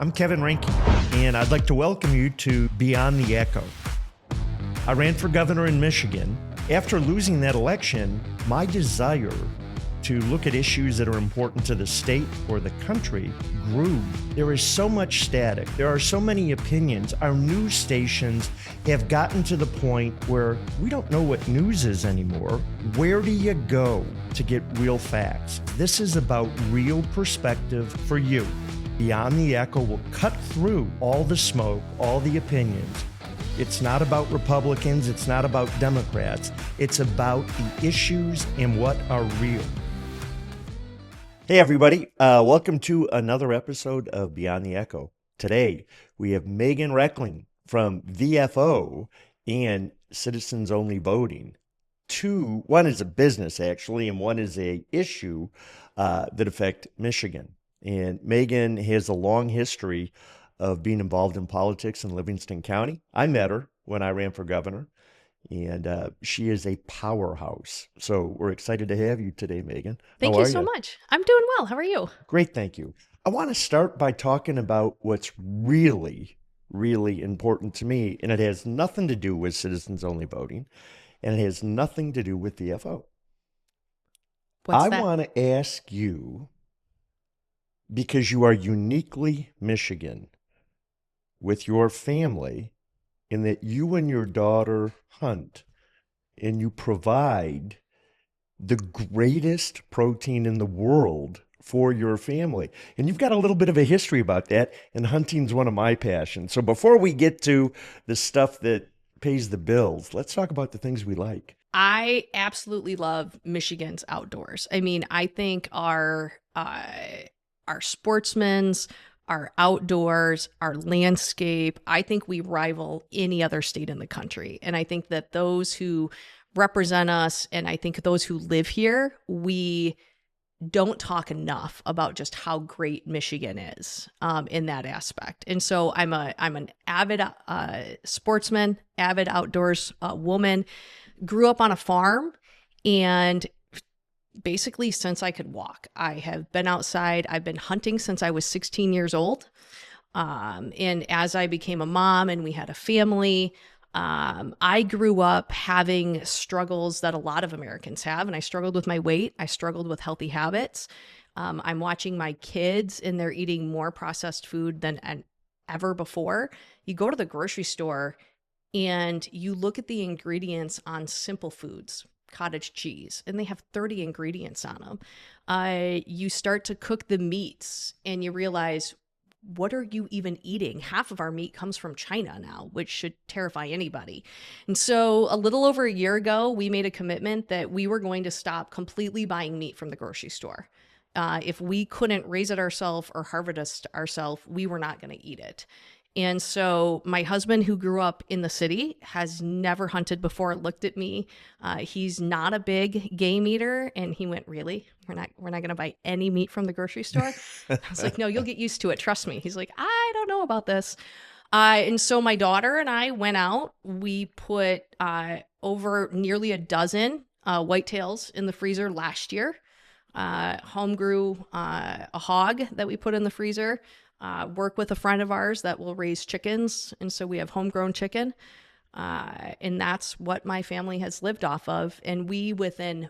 I'm Kevin Ranke, and I'd like to welcome you to Beyond the Echo. I ran for governor in Michigan. After losing that election, my desire to look at issues that are important to the state or the country grew. There is so much static. There are so many opinions. Our news stations have gotten to the point where we don't know what news is anymore. Where do you go to get real facts? This is about real perspective for you. Beyond the Echo will cut through all the smoke, all the opinions. It's not about Republicans. It's not about Democrats. It's about the issues and what are real. Hey, everybody. Welcome to another episode of Beyond the Echo. Today, we have Meghan Reckling from VFO and Citizens Only Voting. One is a business, actually, and one is a issue that affect Michigan. And Meghan has a long history of being involved in politics in Livingston County. I met her when I ran for governor, and she is a powerhouse. So we're excited to have you today, Meghan. Thank you so much. I'm doing well. How are you? Great, thank you. I want to start by talking about what's really, really important to me, and it has nothing to do with citizens only voting, and it has nothing to do with VFO. What's that? I want to ask you, because you are uniquely Michigan with your family, in that you and your daughter hunt and you provide the greatest protein in the world for your family. And you've got a little bit of a history about that, and hunting's one of my passions. So before we get to the stuff that pays the bills, let's talk about the things we like. I absolutely love Michigan's outdoors. I mean, I think our sportsmen's, our outdoors, our landscape, I think we rival any other state in the country. And I think that those who represent us, and I think those who live here, we don't talk enough about just how great Michigan is in that aspect. And so I'm an avid sportsman, avid outdoors woman, grew up on a farm, and basically since I could walk, I have been outside. I've been hunting since I was 16 years old. And as I became a mom and we had a family, I grew up having struggles that a lot of Americans have. And I struggled with my weight. I struggled with healthy habits. I'm watching my kids, and they're eating more processed food than ever before. You go to the grocery store and you look at the ingredients on simple foods, cottage cheese, and they have 30 ingredients on them. You start to cook the meats and you realize, what are you even eating? Half of our meat comes from China now, which should terrify anybody. And so a little over a year ago, we made a commitment that we were going to stop completely buying meat from the grocery store. If we couldn't raise it ourselves or harvest ourselves, we were not going to eat it. And so my husband, who grew up in the city, has never hunted before, looked at me. He's not a big game eater. And he went, really? We're not going to buy any meat from the grocery store? I was like, no, you'll get used to it. Trust me. He's like, I don't know about this. And so my daughter and I went out. We put over nearly a dozen whitetails in the freezer last year. Home grew a hog that we put in the freezer. Work with a friend of ours that will raise chickens. And so we have homegrown chicken. And that's what my family has lived off of. And we, within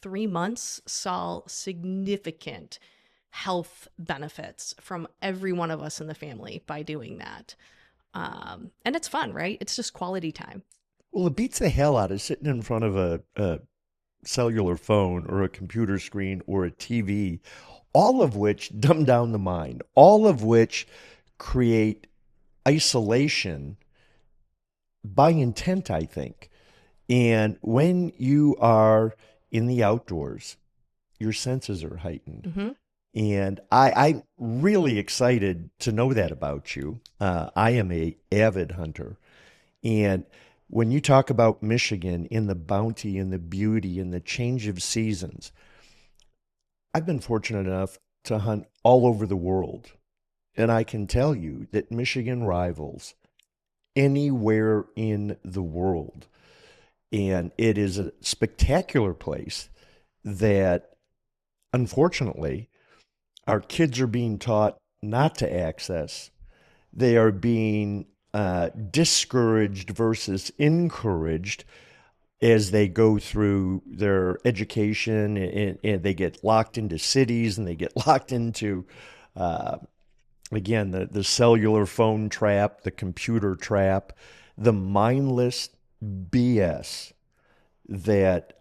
3 months, saw significant health benefits from every one of us in the family by doing that. And it's fun, right? It's just quality time. Well, it beats the hell out of sitting in front of a cellular phone or a computer screen or a TV, all of which dumb down the mind, all of which create isolation by intent, I think. And when you are in the outdoors, your senses are heightened. Mm-hmm. And I'm really excited to know that about you. I am an avid hunter. And when you talk about Michigan in the bounty and the beauty and the change of seasons, I've been fortunate enough to hunt all over the world, and I can tell you that Michigan rivals anywhere in the world. And it is a spectacular place that, unfortunately, our kids are being taught not to access. They are being discouraged versus encouraged as they go through their education, and they get locked into cities, and they get locked into, again, the cellular phone trap, the computer trap, the mindless BS that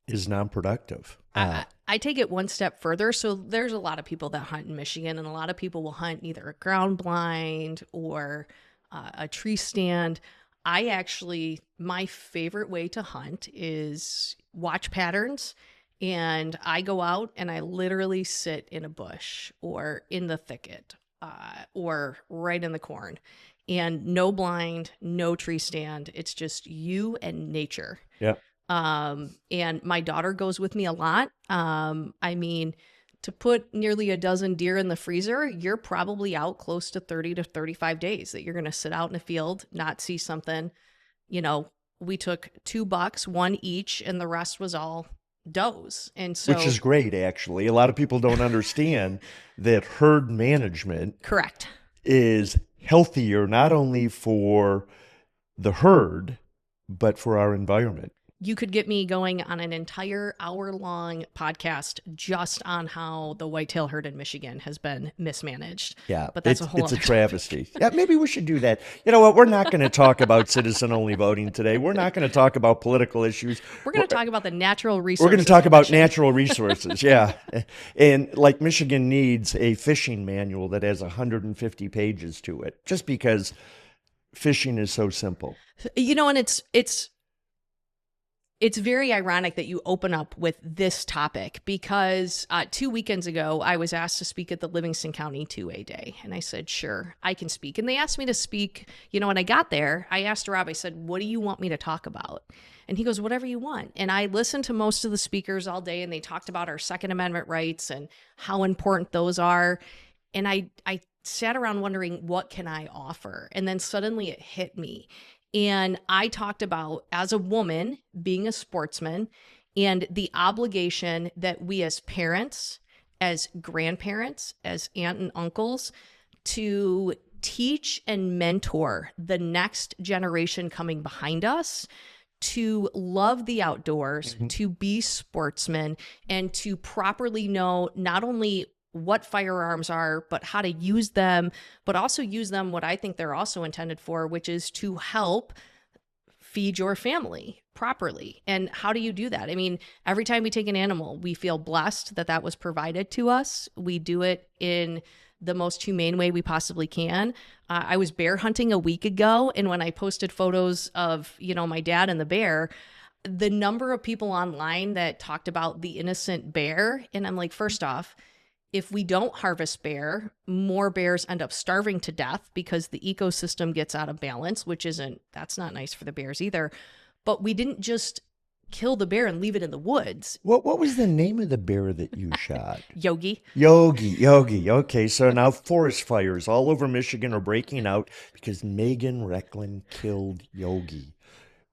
is non-productive. I take it one step further. So there's a lot of people that hunt in Michigan, and a lot of people will hunt either a ground blind or a tree stand. My favorite way to hunt is watch patterns. And I go out and I literally sit in a bush or in the thicket or right in the corn. And no blind, no tree stand. It's just you and nature. Yeah. And my daughter goes with me a lot. I mean, to put nearly a dozen deer in the freezer, you're probably out close to 30 to 35 days that you're going to sit out in a field, not see something. You know, we took 2 bucks, one each, and the rest was all does. And so, Which is great, actually. A lot of people don't understand that herd management correct. is healthier not only for the herd, but for our environment. You could get me going on an entire hour-long podcast just on how the whitetail herd in Michigan has been mismanaged. Yeah, but that's a whole it's other a travesty. Yeah, maybe we should do that. You know what? We're not going to talk about citizen-only voting today. We're not going to talk about political issues. We're going to talk about the natural resources. We're going to talk about natural resources. Yeah, and like Michigan needs a fishing manual that has 150 pages to it, just because fishing is so simple. You know, and it's very ironic that you open up with this topic because 2 weekends ago, I was asked to speak at the Livingston County 2A Day. And I said, sure, I can speak. And they asked me to speak. You know, when I got there, I asked Rob, I said, what do you want me to talk about? And he goes, whatever you want. And I listened to most of the speakers all day, and they talked about our Second Amendment rights and how important those are. And I sat around wondering, what can I offer? And then suddenly it hit me. And I talked about, as a woman, being a sportsman and the obligation that we as parents, as grandparents, as aunt and uncles, to teach and mentor the next generation coming behind us to love the outdoors, to be sportsmen, and to properly know not only what firearms are, but how to use them, but also use them what I think they're also intended for, which is to help feed your family properly. And how do you do that? I mean, every time we take an animal, we feel blessed that that was provided to us. We do it in the most humane way we possibly can. I was bear hunting a week ago, and when I posted photos of, you know, my dad and the bear, the number of people online that talked about the innocent bear, and I'm like, first off, if we don't harvest bear, more bears end up starving to death because the ecosystem gets out of balance, that's not nice for the bears either. But we didn't just kill the bear and leave it in the woods. What was the name of the bear that you shot? Yogi. Yogi. Okay, so now forest fires all over Michigan are breaking out because Meghan Reckling killed Yogi.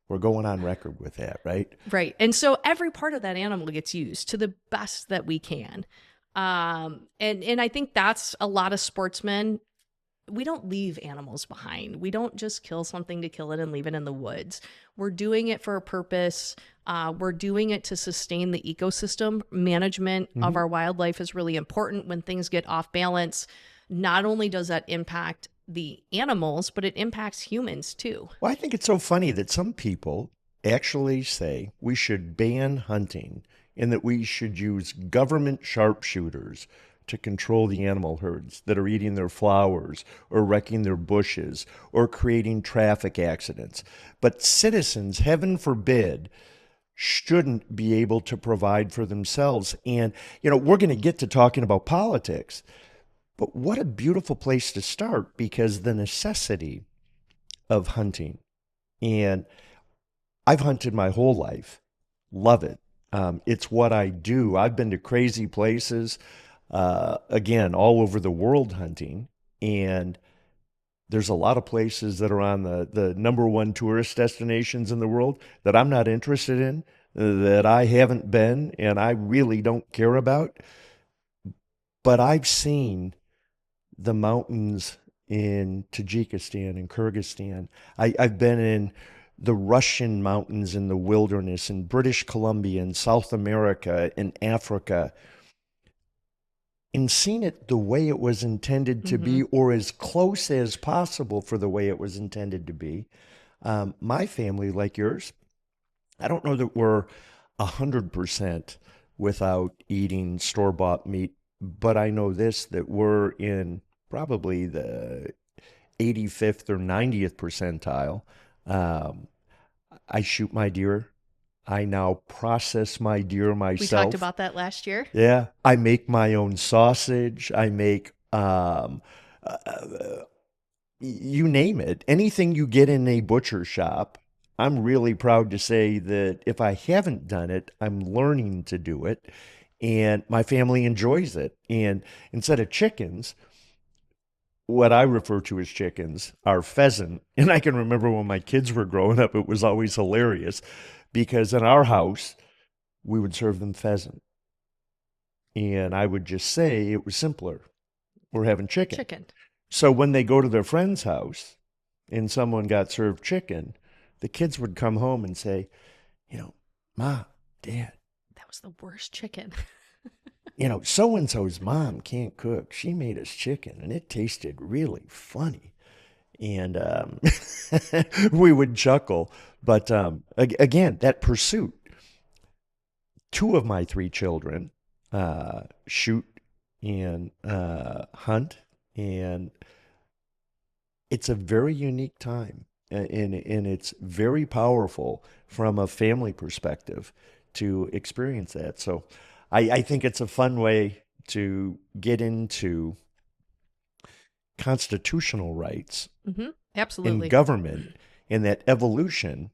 We're going on record with that, right? Right. And so every part of that animal gets used to the best that we can. And I think that's a lot of sportsmen. We don't leave animals behind. We don't just kill something to kill it and leave it in the woods. We're doing it for a purpose. We're doing it to sustain the ecosystem. Management of our wildlife is really important. When things get off balance, not only does that impact the animals, but it impacts humans too. Well, I think it's so funny that some people actually say we should ban hunting and that we should use government sharpshooters to control the animal herds that are eating their flowers or wrecking their bushes or creating traffic accidents. But citizens, heaven forbid, shouldn't be able to provide for themselves. And, you know, we're going to get to talking about politics, but what a beautiful place to start, because the necessity of hunting, and I've hunted my whole life, love it. It's what I do. I've been to crazy places, again, all over the world hunting. And there's a lot of places that are on the number one tourist destinations in the world that I'm not interested in, that I haven't been, and I really don't care about. but I've seen the mountains in Tajikistan and Kyrgyzstan. I've been in the Russian mountains in the wilderness, in British Columbia, in South America, in Africa, and seen it the way it was intended to Mm-hmm. be, or as close as possible for the way it was intended to be. My family, like yours, I don't know that we're 100% without eating store-bought meat, but I know this, that we're in probably the 85th or 90th percentile. Um, I shoot my deer. I now process my deer We talked myself. about that last year. Yeah, I make my own sausage. I make you name it. Anything you get in a butcher shop. I'm really proud to say that if I haven't done it, I'm learning to do it, and my family enjoys it. And instead of chickens, what I refer to as chickens are pheasant. And I can remember when my kids were growing up, it was always hilarious because in our house, we would serve them pheasant. And I would just say it was simpler. We're having chicken. Chicken. So when they go to their friend's house and someone got served chicken, the kids would come home and say, you know, Mom, Dad, That was the worst chicken. so and so's mom can't cook. She made us chicken and it tasted really funny. And we would chuckle. But again, that pursuit. Two of my three children shoot and hunt, and it's a very unique time, and it's very powerful from a family perspective to experience that. So I think it's a fun way to get into constitutional rights Mm-hmm. in Absolutely. government and that evolution,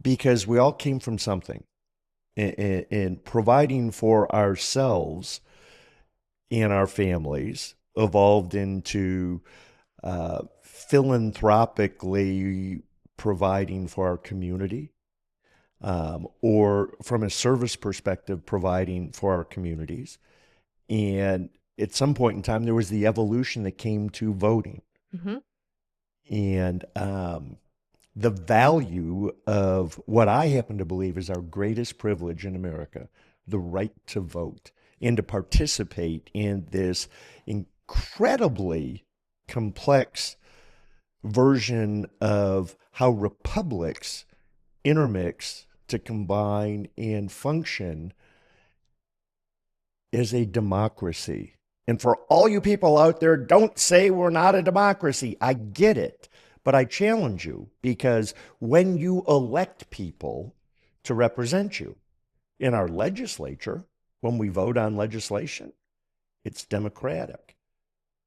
because we all came from something, and providing for ourselves and our families evolved into philanthropically providing for our community, or from a service perspective, providing for our communities. And at some point in time, there was the evolution that came to voting. Mm-hmm. And the value of what I happen to believe is our greatest privilege in America, the right to vote and to participate in this incredibly complex version of how republics intermix to combine and function as a democracy. And for all you people out there, don't say we're not a democracy. I get it. But I challenge you, because when you elect people to represent you in our legislature, when we vote on legislation, it's democratic.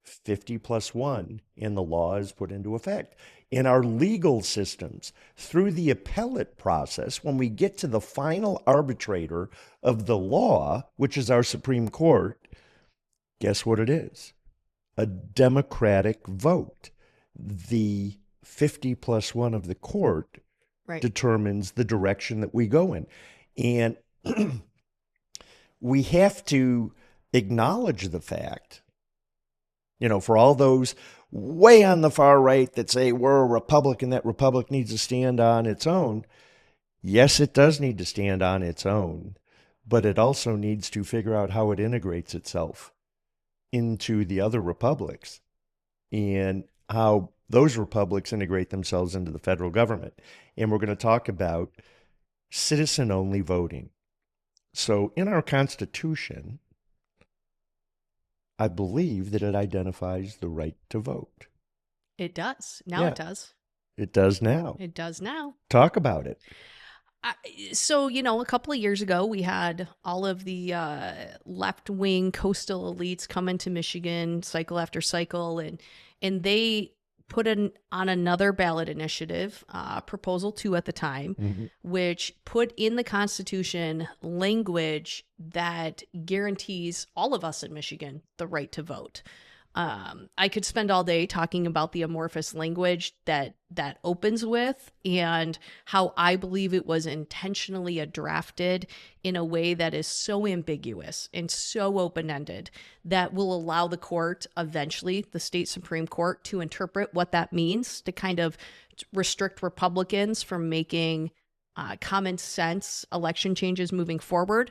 50 plus 1, and the law is put into effect. In our legal systems, through the appellate process, when we get to the final arbitrator of the law, which is our Supreme Court, guess what it is? A democratic vote. The 50 plus 1 of the court Right. determines the direction that we go in. And we have to acknowledge the fact, for all those way on the far right that say we're a republic and that republic needs to stand on its own. Yes, it does need to stand on its own, but it also needs to figure out how it integrates itself into the other republics and how those republics integrate themselves into the federal government. And we're going to talk about citizen-only voting. So in our Constitution, I believe that it identifies the right to vote. It does. Now Yeah. it does. It does now. It does now. Talk about it. So, a couple of years ago, we had all of the left-wing coastal elites come into Michigan cycle after cycle, and they put on another ballot initiative, Proposal 2 at the time, which put in the Constitution language that guarantees all of us in Michigan the right to vote. I could spend all day talking about the amorphous language that opens with, and how I believe it was intentionally drafted in a way that is so ambiguous and so open-ended that will allow the court, eventually the state Supreme Court, to interpret what that means, to kind of restrict Republicans from making common sense election changes moving forward.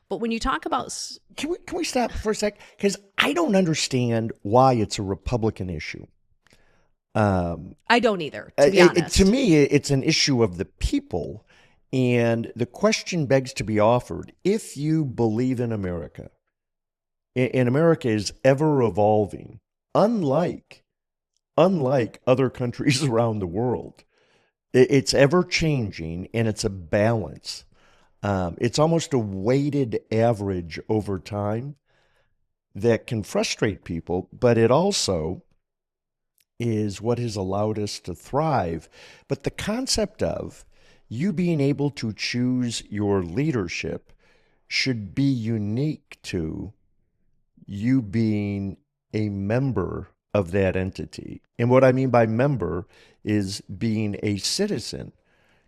But when you talk about Can we stop for a sec? Because I don't understand why it's a Republican issue. I don't either, to be honest. To me, it's an issue of the people. And the question begs to be offered, if you believe in America, and America is ever evolving, unlike other countries around the world. It's ever changing, and it's a balance. It's almost a weighted average over time that can frustrate people, but it also is what has allowed us to thrive. But the concept of you being able to choose your leadership should be unique to you being a member of that entity. And what I mean by member is being a citizen,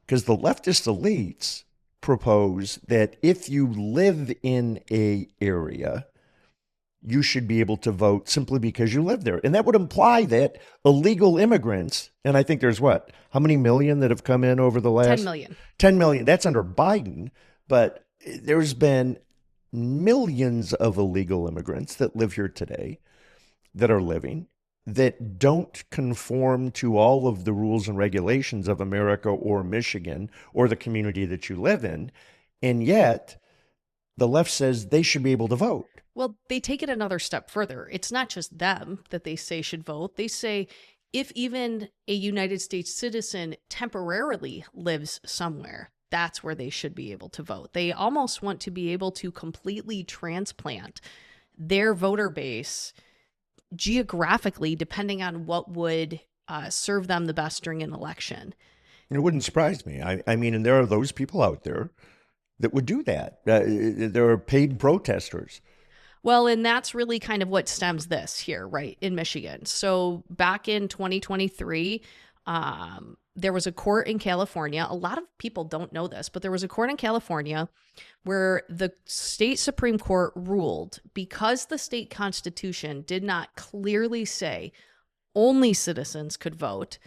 because the leftist elites propose that if you live in a area, you should be able to vote simply because you live there. And that would imply that illegal immigrants, and I think there's what? How many million that have come in over the last 10 million. 10 million. That's under Biden, but there's been millions of illegal immigrants that live here today, that are living, that don't conform to all of the rules and regulations of America or Michigan or the community that you live in. And yet the left says they should be able to vote. Well, they take it another step further. It's not just them that they say should vote. They say if even a United States citizen temporarily lives somewhere, that's where they should be able to vote. They almost want to be able to completely transplant their voter base geographically, depending on what would serve them the best during an election. It wouldn't surprise me. I mean, and there are those people out there that would do that. There are paid protesters. Well, and that's really kind of what stems this here, right, in Michigan. So back in 2023, there was a court in California. A lot of people don't know this, but there was a court in California where the state Supreme Court ruled, because the state constitution did not clearly say only citizens could vote,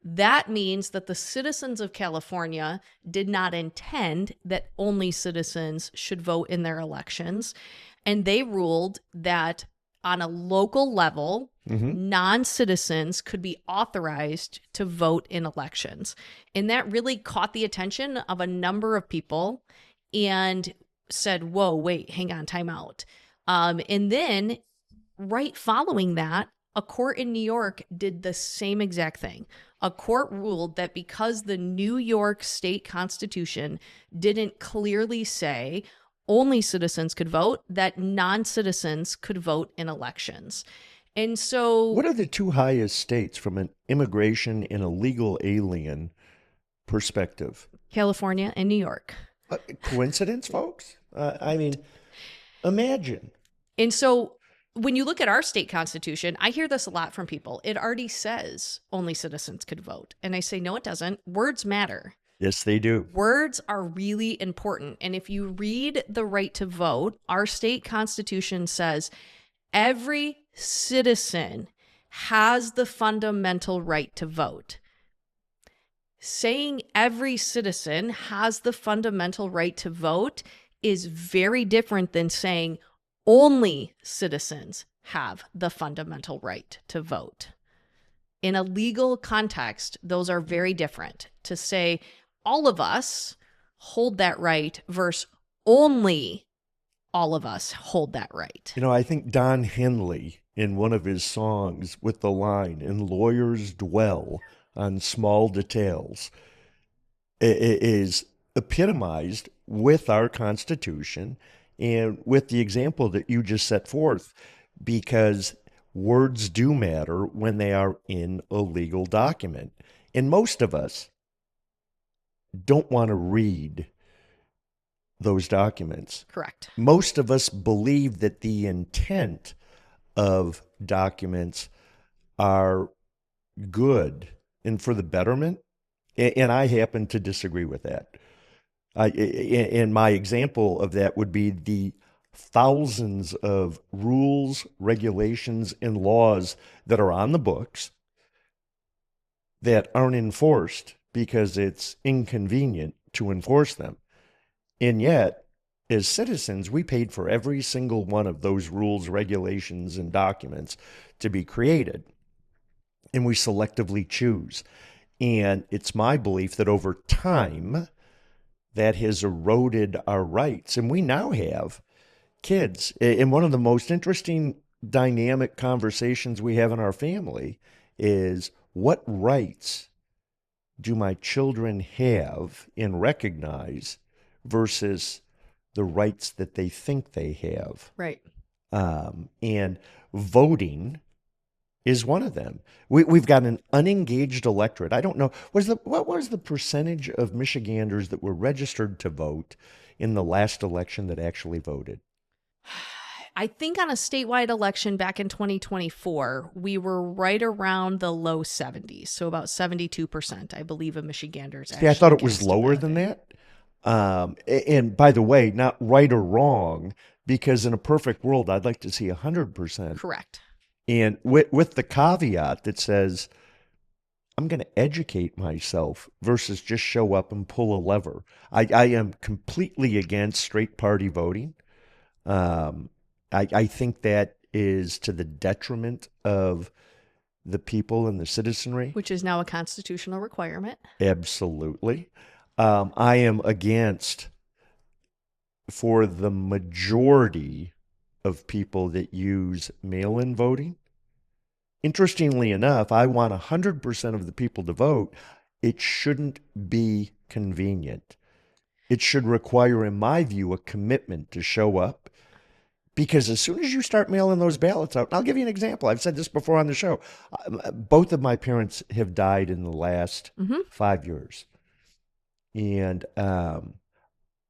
that means that the citizens of California did not intend that only citizens should vote in their elections. And they ruled that on a local level, non-citizens could be authorized to vote in elections. And that really caught the attention of a number of people and said, whoa, wait, hang on, time out. And then right following that, a court in New York did the same exact thing. A court ruled that because the New York state constitution didn't clearly say only citizens could vote, that non-citizens could vote in elections. And so what are the two highest states from an immigration and a legal alien perspective? California and New York. Coincidence, folks? I mean, imagine. And so when you look at our state constitution, I hear this a lot from people. It already says only citizens could vote. And I say, no, it doesn't. Words matter. Yes, they do. Words are really important. And if you read the right to vote, our state constitution says every citizen has the fundamental right to vote. Saying every citizen has the fundamental right to vote is very different than saying only citizens have the fundamental right to vote. In a legal context, those are very different. To say all of us hold that right versus only all of us hold that right. You know, I think Don Henley, in one of his songs with the line, "And lawyers dwell on small details," is epitomized with our Constitution and with the example that you just set forth, because words do matter when they are in a legal document. And most of us don't want to read those documents. Correct. Most of us believe that the intent of documents are good and for the betterment, and I happen to disagree with that. And my example of that would be the thousands of rules, regulations, and laws that are on the books that aren't enforced because it's inconvenient to enforce them. And yet, as citizens, we paid for every single one of those rules, regulations, and documents to be created, and we selectively choose. And it's my belief that over time, that has eroded our rights. And we now have kids. And one of the most interesting dynamic conversations we have in our family is, what rights do my children have and recognize versus the rights that they think they have? Right. And voting is one of them. We've got an unengaged electorate. I don't know, what was the percentage of Michiganders that were registered to vote in the last election that actually voted? I think on a statewide election back in 2024, we were right around the low 70s. So about 72%, I believe, of Michiganders actually. Yeah, I thought it was cast a lower ballot. than that. And by the way, not right or wrong, because in a perfect world, I'd like to see 100%. Correct. And with the caveat that says, I'm going to educate myself versus just show up and pull a lever. I am completely against straight party voting. I think that is to the detriment of the people and the citizenry. Which is now a constitutional requirement. Absolutely. I am against, for the majority of people that use mail-in voting. Interestingly enough, I want 100% of the people to vote. It shouldn't be convenient. It should require, in my view, a commitment to show up. Because as soon as you start mailing those ballots out, and I'll give you an example. I've said this before on the show. Both of my parents have died in the last 5 years. And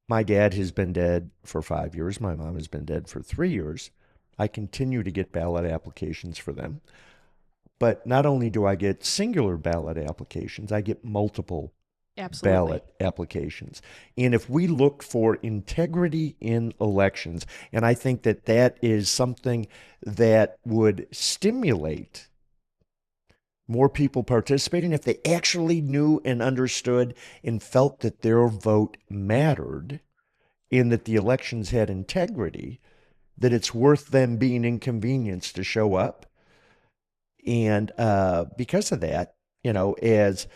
my dad has been dead for 5 years. My mom has been dead for 3 years. I continue to get ballot applications for them. But not only do I get singular ballot applications, I get multiple ballot applications. And if we look for integrity in elections, and I think that that is something that would stimulate more people participating, if they actually knew and understood and felt that their vote mattered and that the elections had integrity, that it's worth them being inconvenienced to show up. And because of that, as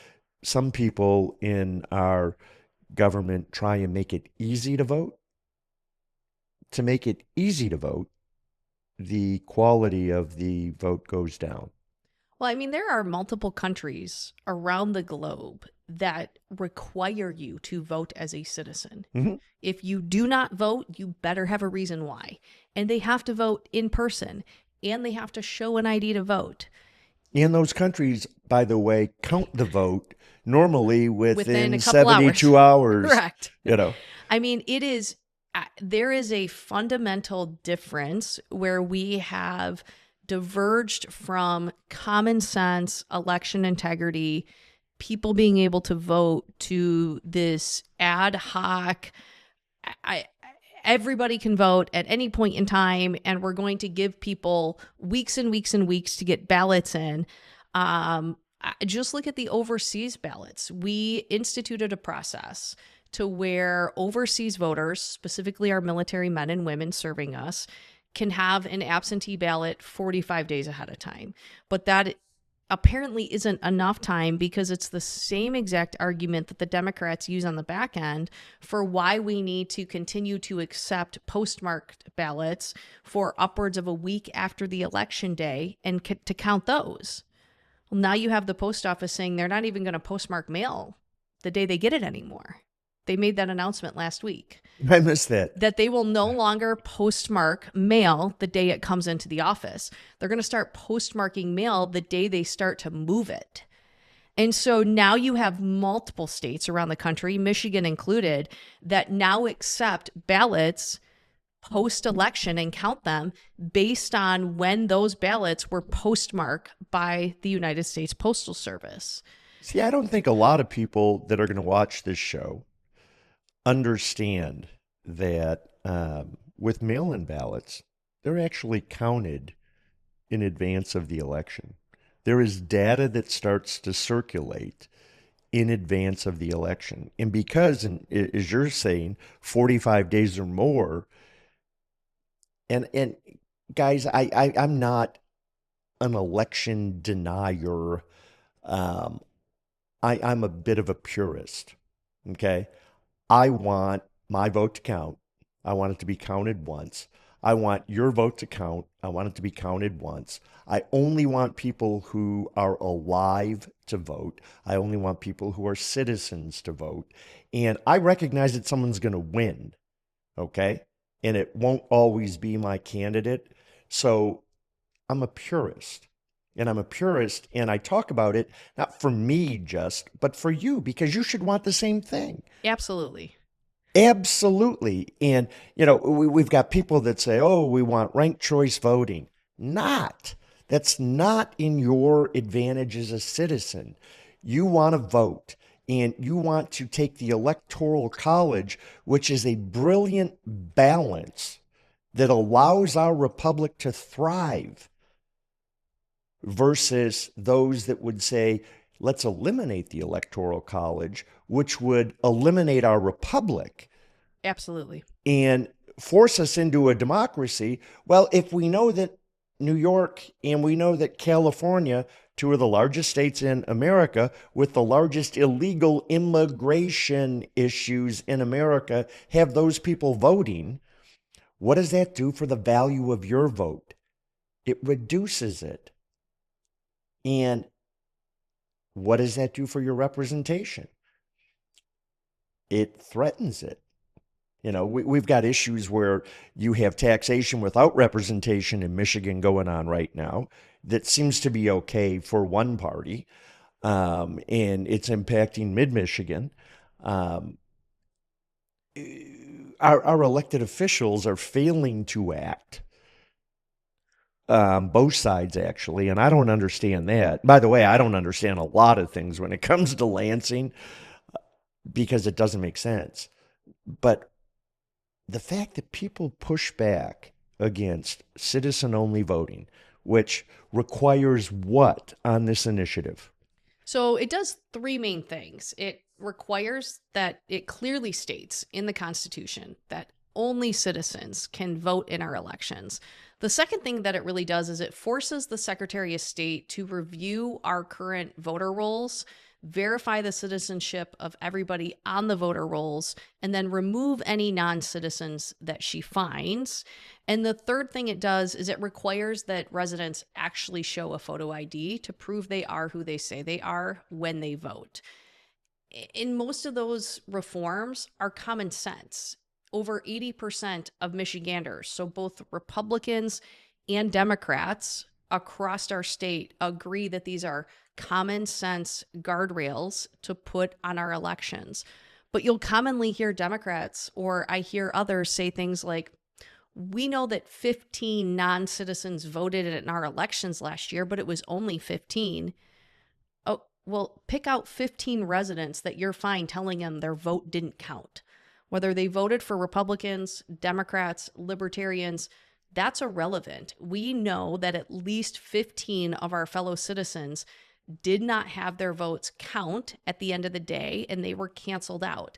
some people in our government try and make it easy to vote, the quality of the vote goes down. Well, I mean, there are multiple countries around the globe that require you to vote as a citizen. Mm-hmm. If you do not vote, you better have a reason why. And they have to vote in person, and they have to show an ID to vote. And those countries, by the way, count the vote normally within a couple 72 hours. Correct. I mean, there is a fundamental difference where we have diverged from common sense, election integrity, people being able to vote, to this ad hoc, everybody can vote at any point in time, and we're going to give people weeks and weeks and weeks to get ballots in. Just look at the overseas ballots. We instituted a process to where overseas voters, specifically our military men and women serving us, can have an absentee ballot 45 days ahead of time. But that apparently isn't enough time, because it's the same exact argument that the Democrats use on the back end for why we need to continue to accept postmarked ballots for upwards of a week after the election day and to count those. Well, now you have the post office saying they're not even going to postmark mail the day they get it anymore. They made that announcement last week. I missed that. That they will no longer postmark mail the day it comes into the office. They're going to start postmarking mail the day they start to move it. And so now you have multiple states around the country, Michigan included, that now accept ballots post-election and count them based on when those ballots were postmarked by the United States Postal Service. See, I don't think a lot of people that are going to watch this show understand that with mail in ballots, they're actually counted in advance of the election. There is data that starts to circulate in advance of the election. And because, as you're saying, 45 days or more, and guys, I'm not an election denier. I'm a bit of a purist. Okay. I want my vote to count. I want it to be counted once. I want your vote to count. I want it to be counted once. I only want people who are alive to vote. I only want people who are citizens to vote. And I recognize that someone's going to win. Okay. And it won't always be my candidate. So I'm a purist. And I'm a purist, and I talk about it not for me just, but for you, because you should want the same thing. Absolutely. Absolutely. And, we've got people that say, oh, we want ranked choice voting. That's not in your advantage as a citizen. You want to vote, and you want to take the Electoral College, which is a brilliant balance that allows our republic to thrive, versus those that would say, let's eliminate the Electoral College, which would eliminate our republic. Absolutely. And force us into a democracy. Well, if we know that New York and we know that California, two of the largest states in America with the largest illegal immigration issues in America, have those people voting, what does that do for the value of your vote? It reduces it. And what does that do for your representation? It threatens it. We've got issues where you have taxation without representation in Michigan going on right now that seems to be okay for one party, and it's impacting mid-Michigan. Our elected officials are failing to act. Both sides, actually, and I don't understand that. By the way, I don't understand a lot of things when it comes to Lansing because it doesn't make sense. But the fact that people push back against citizen-only voting, which requires what on this initiative? So it does three main things. It requires that it clearly states in the Constitution that only citizens can vote in our elections. The second thing that it really does is it forces the Secretary of State to review our current voter rolls, verify the citizenship of everybody on the voter rolls, and then remove any non-citizens that she finds. And the third thing it does is it requires that residents actually show a photo ID to prove they are who they say they are when they vote. In most of those reforms are common sense. Over 80% of Michiganders, so both Republicans and Democrats across our state, agree that these are common sense guardrails to put on our elections. But you'll commonly hear Democrats, or I hear others, say things like, we know that 15 non-citizens voted in our elections last year, but it was only 15. Oh, well, pick out 15 residents that you're fine telling them their vote didn't count. Whether they voted for Republicans, Democrats, Libertarians, that's irrelevant. We know that at least 15 of our fellow citizens did not have their votes count at the end of the day, and they were canceled out.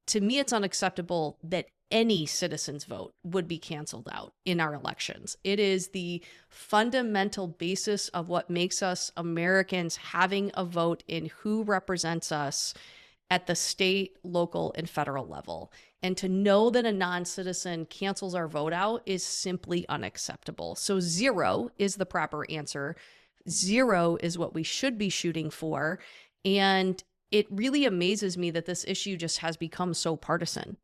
To me, it's unacceptable that any citizen's vote would be canceled out in our elections. It is the fundamental basis of what makes us Americans, having a vote in who represents us at the state, local, and federal level. And to know that a non-citizen cancels our vote out is simply unacceptable. So 0 is the proper answer. 0 is what we should be shooting for. And it really amazes me that this issue just has become so partisan,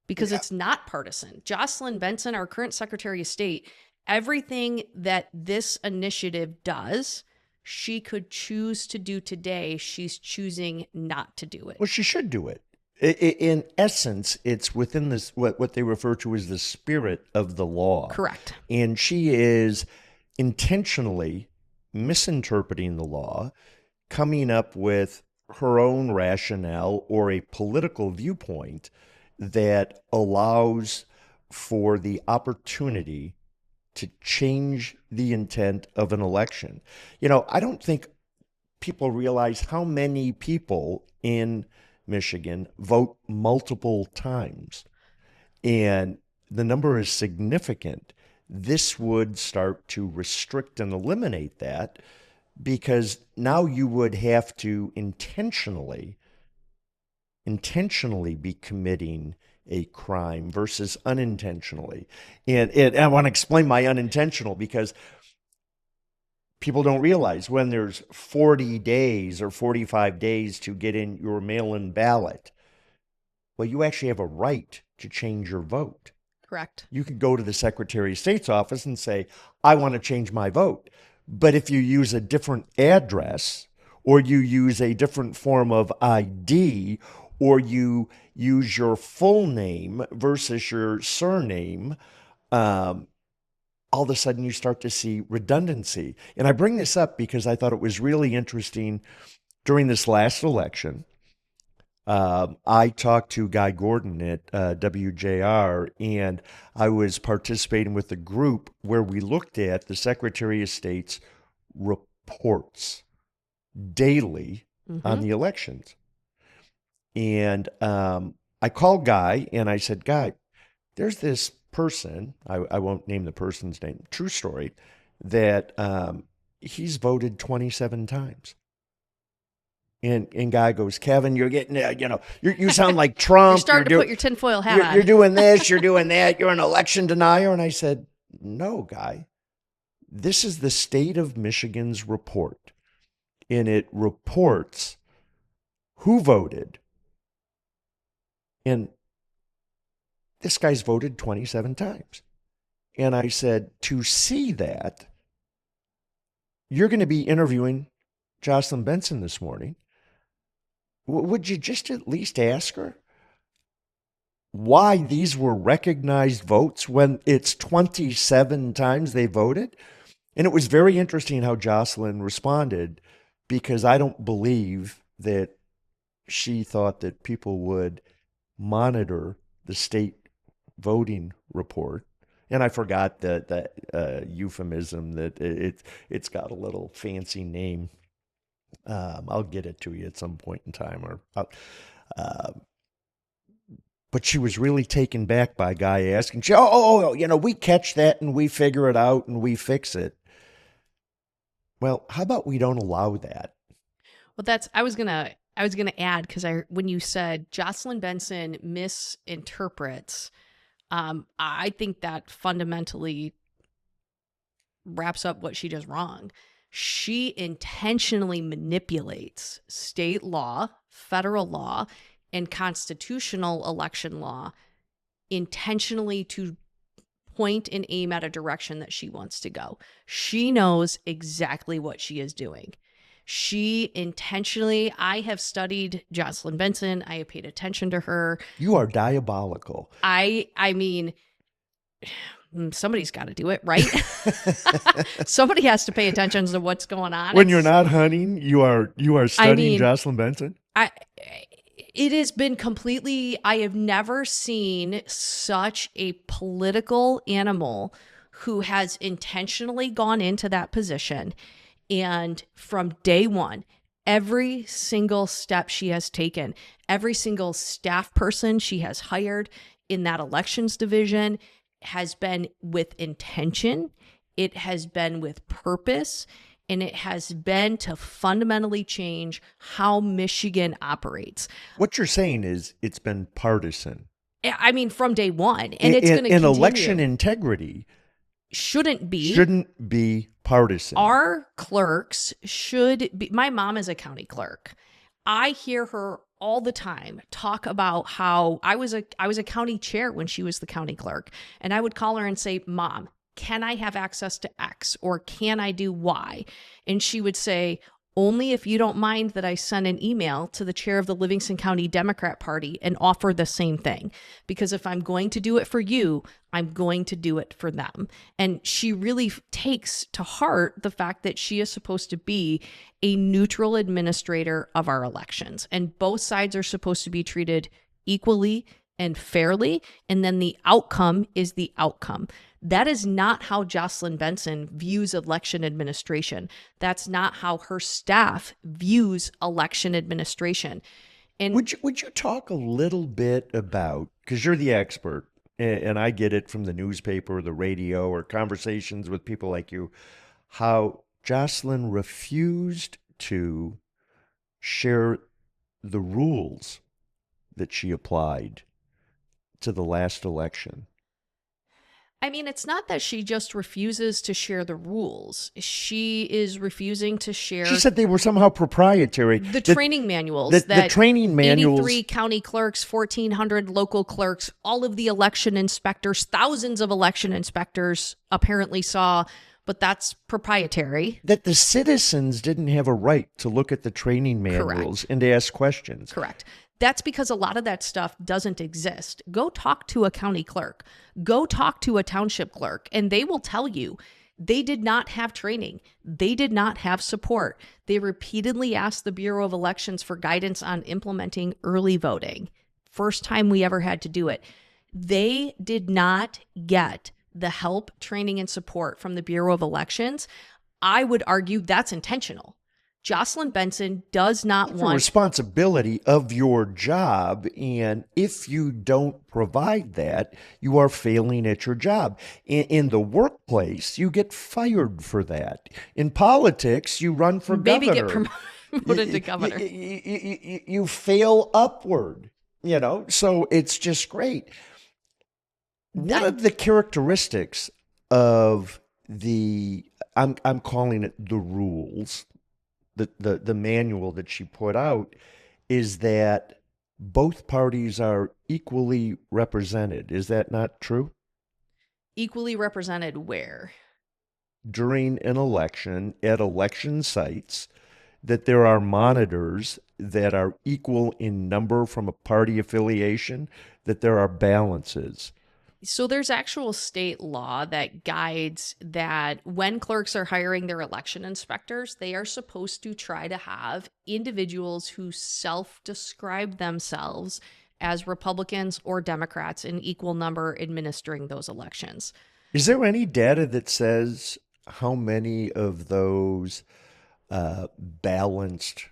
because it's not partisan. Jocelyn Benson, our current Secretary of State, everything that this initiative does, she could choose to do today. She's choosing not to do it. Well, she should do it. In essence, it's within this what they refer to as the spirit of the law. Correct. And she is intentionally misinterpreting the law, coming up with her own rationale or a political viewpoint that allows for the opportunity to change the intent of an election. I don't think people realize how many people in Michigan vote multiple times, and the number is significant. This would start to restrict and eliminate that, because now you would have to intentionally be committing a crime versus unintentionally. And I want to explain my unintentional, because people don't realize when there's 40 days or 45 days to get in your mail-in ballot, well, you actually have a right to change your vote. Correct. You could go to the Secretary of State's office and say, I want to change my vote. But if you use a different address, or you use a different form of ID, or you use your full name versus your surname, all of a sudden you start to see redundancy. And I bring this up because I thought it was really interesting during this last election. I talked to Guy Gordon at WJR, and I was participating with a group where we looked at the Secretary of State's reports daily on the elections. And I called Guy and I said, Guy, there's this person, I won't name the person's name, true story, that he's voted 27 times. And Guy goes, Kevin, you're getting, you sound like Trump. You're starting to put your tinfoil hat on. You're doing this, you're doing that, you're an election denier. And I said, no, Guy, this is the state of Michigan's report. And it reports who voted. And this guy's voted 27 times. And I said, to see that, you're going to be interviewing Jocelyn Benson this morning. Would you just at least ask her why these were recognized votes when it's 27 times they voted? And it was very interesting how Jocelyn responded, because I don't believe that she thought that people would monitor the state voting report. And I forgot the euphemism that it's got a little fancy name. I'll get it to you at some point in time. But she was really taken back by Guy asking, we catch that and we figure it out and we fix it. Well, how about we don't allow that? Well, I was gonna add, because when you said Jocelyn Benson misinterprets, I think that fundamentally wraps up what she does wrong. She intentionally manipulates state law, federal law, and constitutional election law intentionally to point and aim at a direction that she wants to go. She knows exactly what she is doing. She intentionally, I have studied Jocelyn Benson. I have paid attention to her. You are diabolical. I mean, somebody's got to do it, right? Somebody has to pay attention to what's going on. When you're not hunting, you are studying Jocelyn Benson? It has been completely, I have never seen such a political animal who has intentionally gone into that position. And from day one, every single step she has taken, every single staff person she has hired in that elections division has been with intention. It has been with purpose. And it has been to fundamentally change how Michigan operates. What you're saying is it's been partisan. I mean, from day one. And it's going to continue. Election integrity shouldn't be partisan. Our clerks should be. My mom is a county clerk. I hear her all the time talk about how I was a county chair when she was the county clerk. And I would call her and say, Mom, can I have access to X, or can I do Y? And she would say, only if you don't mind that I send an email to the chair of the Livingston County Democrat Party and offer the same thing. Because if I'm going to do it for you, I'm going to do it for them. And she really takes to heart the fact that she is supposed to be a neutral administrator of our elections. And both sides are supposed to be treated equally and fairly. And then the outcome is the outcome. That is not how Jocelyn Benson views election administration. That's not how her staff views election administration. And would you talk a little bit about, because you're the expert, and I get it from the newspaper or the radio or conversations with people like you, how Jocelyn refused to share the rules that she applied to the last election? I mean, it's not that she just refuses to share the rules. She is refusing to share. She said they were somehow proprietary. The training manuals. The training manuals. 83 county clerks, 1,400 local clerks, all of the election inspectors, thousands of election inspectors apparently saw, but that's proprietary. That the citizens didn't have a right to look at the training manuals and to ask questions. Correct. That's because a lot of that stuff doesn't exist. Go talk to a county clerk. Go talk to a township clerk, and they will tell you they did not have training. They did not have support. They repeatedly asked the Bureau of Elections for guidance on implementing early voting. First time we ever had to do it. They did not get the help, training, and support from the Bureau of Elections. I would argue that's intentional. Jocelyn Benson does not want responsibility of your job, and if you don't provide that, you are failing at your job. In the workplace, you get fired for that. In politics, you run for maybe governor. Get promoted to governor. You fail upward, so it's just great. One of the characteristics of I'm calling it the rules, the manual that she put out, is that both parties are equally represented. Is that not true? Equally represented where? During an election, at election sites, that there are monitors that are equal in number from a party affiliation, that there are balances. So there's actual state law that guides that when clerks are hiring their election inspectors, they are supposed to try to have individuals who self-describe themselves as Republicans or Democrats in equal number administering those elections. Is there any data that says how many of those balanced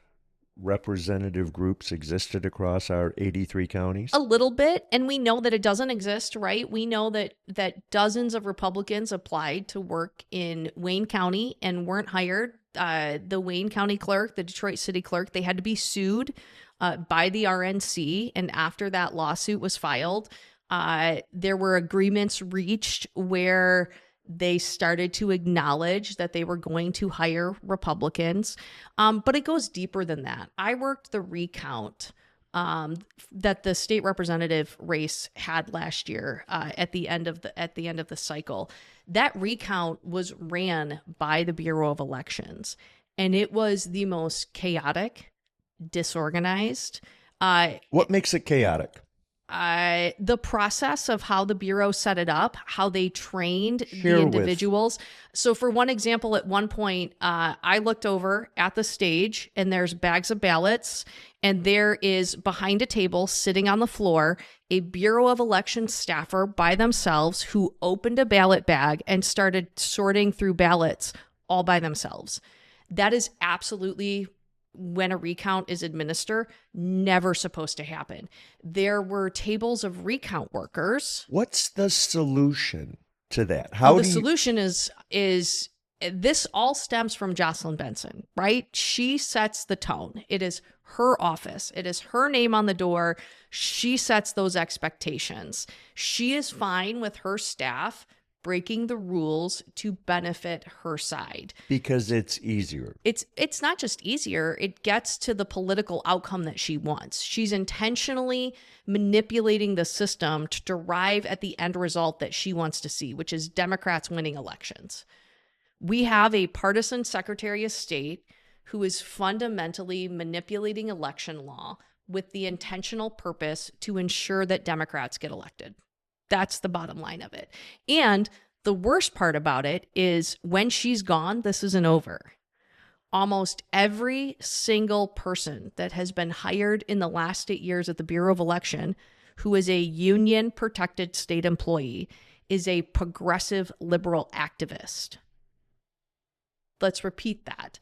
representative groups existed across our 83 counties? A little bit, and we know that it doesn't exist, right? We know that dozens of Republicans applied to work in Wayne County and weren't hired. The Wayne County clerk, the Detroit City clerk, they had to be sued by the RNC, and after that lawsuit was filed, there were agreements reached where they started to acknowledge that they were going to hire Republicans. But it goes deeper than that. I worked the recount that the state representative race had last year at the end of the cycle. That recount was ran by the Bureau of Elections, and it was the most chaotic, disorganized. What makes it chaotic? The process of how the Bureau set it up, how they trained the individuals. So for one example, at one point, I looked over at the stage and there's bags of ballots, and there is behind a table sitting on the floor, a Bureau of Elections staffer by themselves who opened a ballot bag and started sorting through ballots all by themselves. That is absolutely, when a recount is administered, never supposed to happen. There were tables of recount workers. What's the solution to that? Solution is this all stems from Jocelyn Benson, right? She sets the tone. It is her office. It is her name on the door. She sets those expectations. She is fine with her staff breaking the rules to benefit her side. Because it's easier. It's not just easier, it gets to the political outcome that she wants. She's intentionally manipulating the system to derive at the end result that she wants to see, which is Democrats winning elections. We have a partisan Secretary of State who is fundamentally manipulating election law with the intentional purpose to ensure that Democrats get elected. That's the bottom line of it. And the worst part about it is when she's gone, this isn't over. Almost every single person that has been hired in the last 8 years at the Bureau of Election who is a union protected state employee is a progressive liberal activist. Let's repeat that.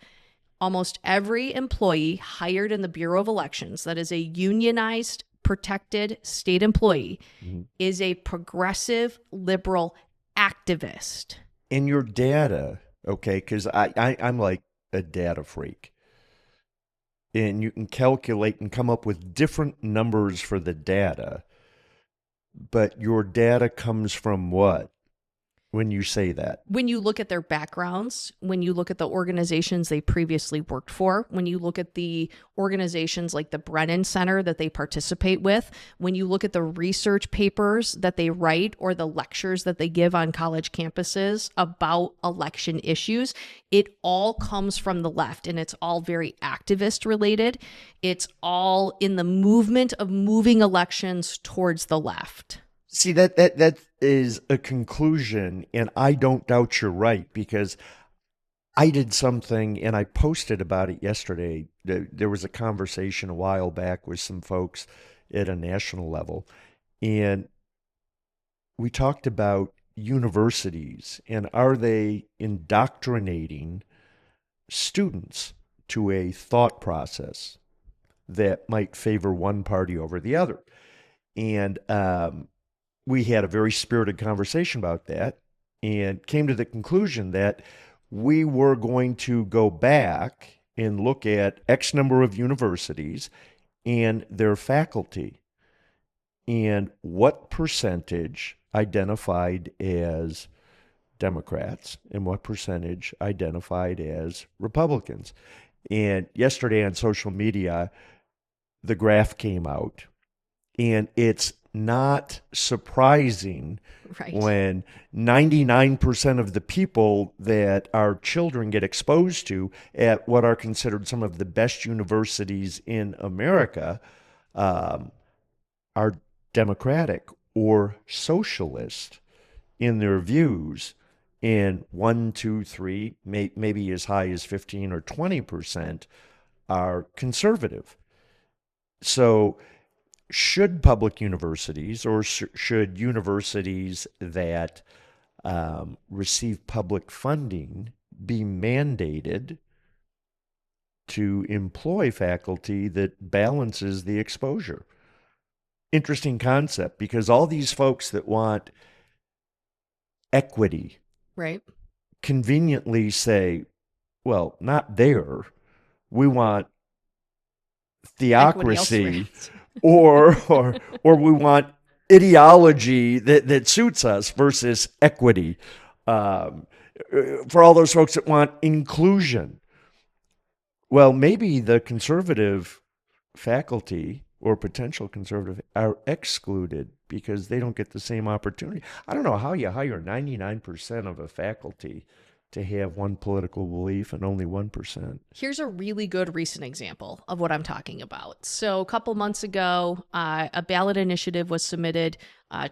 Almost every employee hired in the Bureau of Elections that is a unionized protected state employee is a progressive liberal activist. In your data, okay, because I'm like a data freak. And you can calculate and come up with different numbers for the data. But your data comes from what when you say that? When you look at their backgrounds, when you look at the organizations they previously worked for, when you look at the organizations like the Brennan Center that they participate with, when you look at the research papers that they write or the lectures that they give on college campuses about election issues, it all comes from the left, and it's all very activist related. It's all in the movement of moving elections towards the left. See, that is a conclusion, and I don't doubt you're right, because I did something and I posted about it yesterday. There was a conversation a while back with some folks at a national level, and we talked about universities and are they indoctrinating students to a thought process that might favor one party over the other. And we had a very spirited conversation about that and came to the conclusion that we were going to go back and look at X number of universities and their faculty and what percentage identified as Democrats and what percentage identified as Republicans. And yesterday on social media, the graph came out, and it's not surprising when 99% of the people that our children get exposed to at what are considered some of the best universities in America are Democratic or socialist in their views, and 1, 2, 3, maybe as high as 15 or 20% are conservative. So should public universities, or should universities that receive public funding, be mandated to employ faculty that balances the exposure? Interesting concept, because all these folks that want equity, right, conveniently say, well, not there. We want theocracy, or we want ideology that suits us versus equity. For all those folks that want inclusion, well, maybe the conservative faculty or potential conservative are excluded because they don't get the same opportunity. I don't know how you hire 99% of a faculty to have one political belief and only 1%. Here's a really good recent example of what I'm talking about. So a couple months ago, a ballot initiative was submitted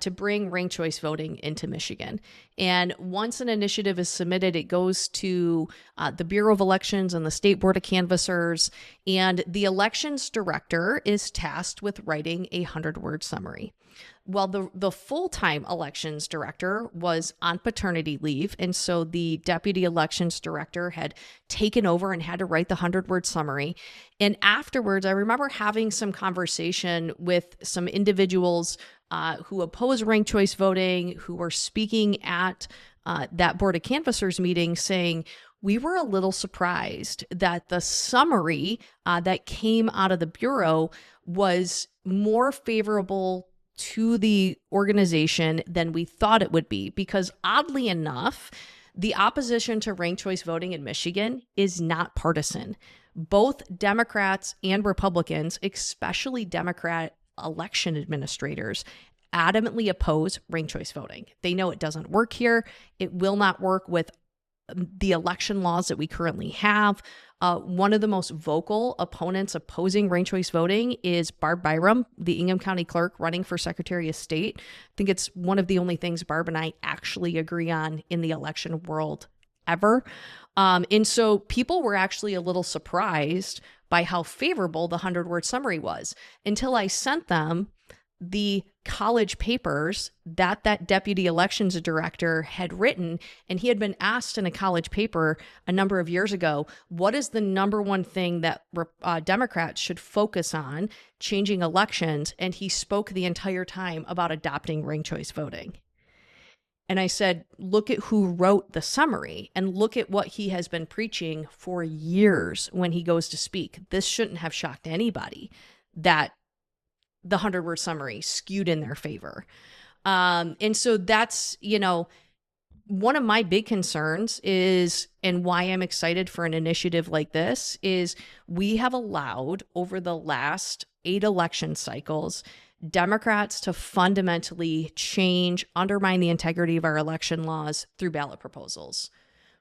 to bring ranked choice voting into Michigan. And once an initiative is submitted, it goes to the Bureau of Elections and the State Board of Canvassers. And the elections director is tasked with writing a 100-word summary. Well, the full-time elections director was on paternity leave, and so the deputy elections director had taken over and had to write the 100-word summary. And afterwards, I remember having some conversation with some individuals who oppose ranked choice voting, who were speaking at that Board of Canvassers meeting, saying, we were a little surprised that the summary that came out of the Bureau was more favorable to the organization than we thought it would be, because oddly enough, the opposition to ranked choice voting in Michigan is not partisan. Both Democrats and Republicans, especially Democrat election administrators, adamantly oppose ranked choice voting. They know it doesn't work here. It will not work with the election laws that we currently have. One of the most vocal opponents opposing ranked choice voting is Barb Byram, the Ingham County clerk running for Secretary of State. I think it's one of the only things Barb and I actually agree on in the election world ever. And so people were actually a little surprised by how favorable the 100-word summary was until I sent them the college papers that deputy elections director had written. And he had been asked in a college paper a number of years ago, what is the number one thing that Democrats should focus on changing elections? And he spoke the entire time about adopting ranked choice voting. And I said, look at who wrote the summary and look at what he has been preaching for years when he goes to speak. This shouldn't have shocked anybody that the 100-word summary skewed in their favor. And so that's, one of my big concerns is, and why I'm excited for an initiative like this, is we have allowed over the last 8 election cycles Democrats to fundamentally undermine the integrity of our election laws through ballot proposals.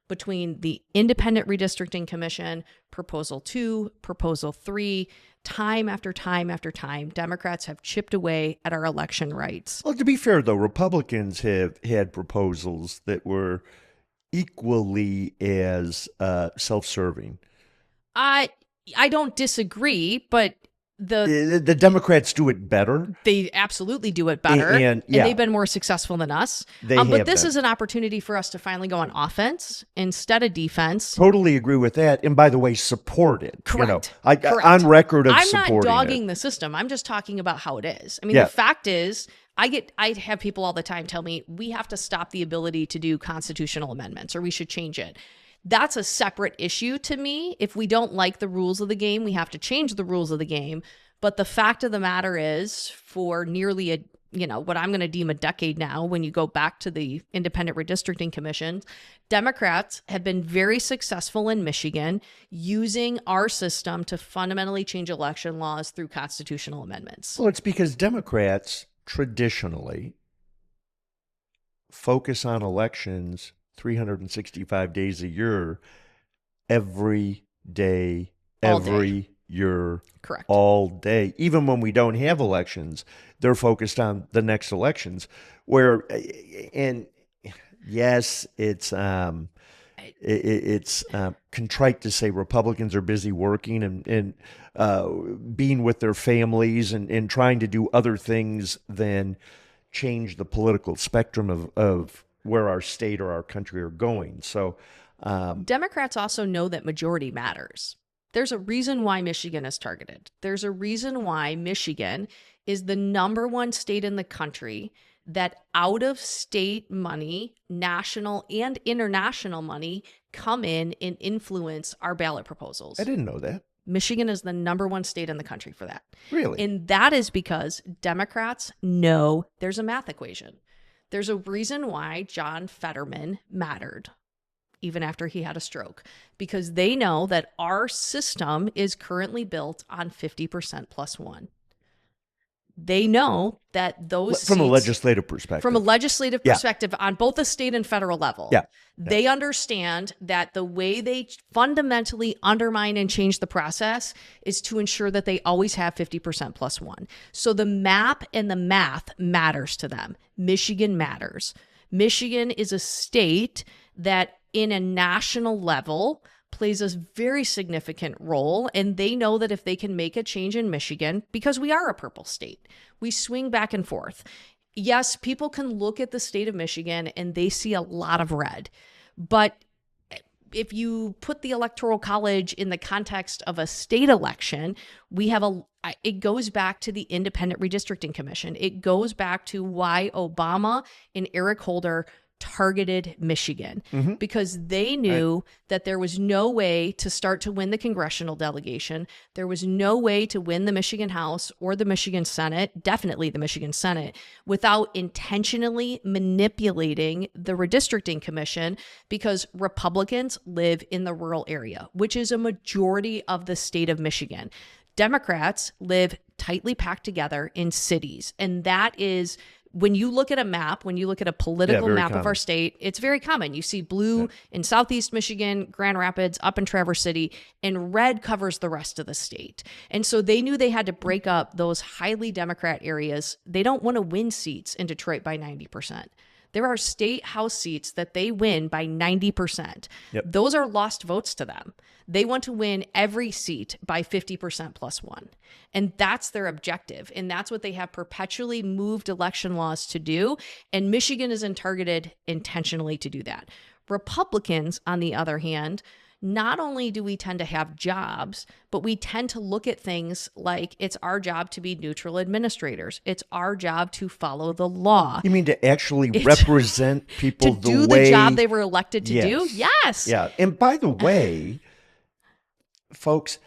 Between the Independent Redistricting Commission, Proposal 2, Proposal 3, time after time after time, Democrats have chipped away at our election rights. Well, to be fair, though, Republicans have had proposals that were equally as self-serving. I don't disagree, but the Democrats do it better. They absolutely do it better, and they've been more successful than us. But this is an opportunity for us to finally go on offense instead of defense. Totally agree with that. And by the way, support it. Correct. Correct. On record of I'm supporting it. I'm not dogging the system. I'm just talking about how it is. I mean, the fact is, I have people all the time tell me we have to stop the ability to do constitutional amendments, or we should change it. That's a separate issue to me. If we don't like the rules of the game, we have to change the rules of the game. But the fact of the matter is, for nearly what I'm going to deem a decade now, when you go back to the Independent Redistricting Commission, Democrats have been very successful in Michigan using our system to fundamentally change election laws through constitutional amendments. Well, it's because Democrats traditionally focus on elections 365 days a year, every day, every year, correct, all day. Even when we don't have elections, they're focused on the next elections. And yes, it's contrite to say Republicans are busy working and being with their families and trying to do other things than change the political spectrum of where our state or our country are going. So Democrats also know that majority matters. There's a reason why Michigan is targeted. There's a reason why Michigan is the number one state in the country that out-of-state money, national and international money, come in and influence our ballot proposals. I didn't know that. Michigan is the number one state in the country for that. Really? And that is because Democrats know there's a math equation. There's a reason why John Fetterman mattered, even after he had a stroke, because they know that our system is currently built on 50% plus one. They know that those from seats, a legislative perspective, on both the state and federal level, they understand that the way they fundamentally undermine and change the process is to ensure that they always have 50% plus one. So the map and the math matters to them. Michigan matters. Michigan is a state that in a national level plays a very significant role, and they know that if they can make a change in Michigan, because we are a purple state, we swing back and forth. Yes, people can look at the state of Michigan and they see a lot of red, but if you put the Electoral College in the context of a state election, it goes back to the Independent Redistricting Commission. It goes back to why Obama and Eric Holder targeted Michigan, because they knew that there was no way to start to win the congressional delegation. There was no way to win the Michigan House or the Michigan Senate, definitely the Michigan Senate, without intentionally manipulating the redistricting commission, because Republicans live in the rural area, which is a majority of the state of Michigan. Democrats live tightly packed together in cities, and that is when you look at a map, when you look at a political very map of common. our state, it's very common. You see blue in Southeast Michigan, Grand Rapids, up in Traverse City, and red covers the rest of the state. And so they knew they had to break up those highly Democrat areas. They don't want to win seats in Detroit by 90%. There are state house seats that they win by 90%. Yep. Those are lost votes to them. They want to win every seat by 50% plus one. And that's their objective. And that's what they have perpetually moved election laws to do. And Michigan is targeted intentionally to do that. Republicans, on the other hand, not only do we tend to have jobs, but we tend to look at things like it's our job to be neutral administrators. It's our job to follow the law. You mean to actually represent people to the do way the job they were elected to do? Yes. Yes. Yeah. And by the way, folks,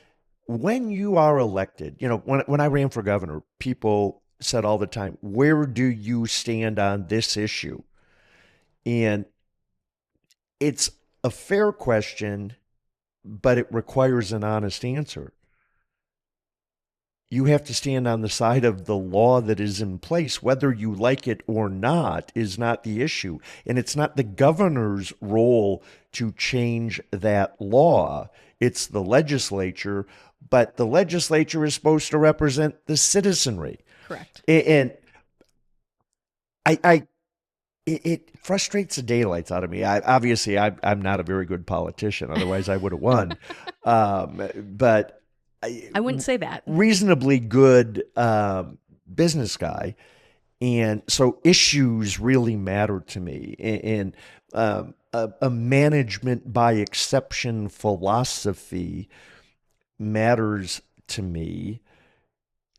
when you are elected, you know, when I ran for governor, people said all the time, where do you stand on this issue? And it's a fair question, but it requires an honest answer. You have to stand on the side of the law that is in place. Whether you like it or not is not the issue. And it's not the governor's role to change that law. It's the legislature, but the legislature is supposed to represent the citizenry. Correct. And it frustrates the daylights out of me. I'm not a very good politician. Otherwise, I would have won. But I wouldn't say that. Reasonably good business guy. And so issues really matter to me. And a management by exception philosophy matters to me.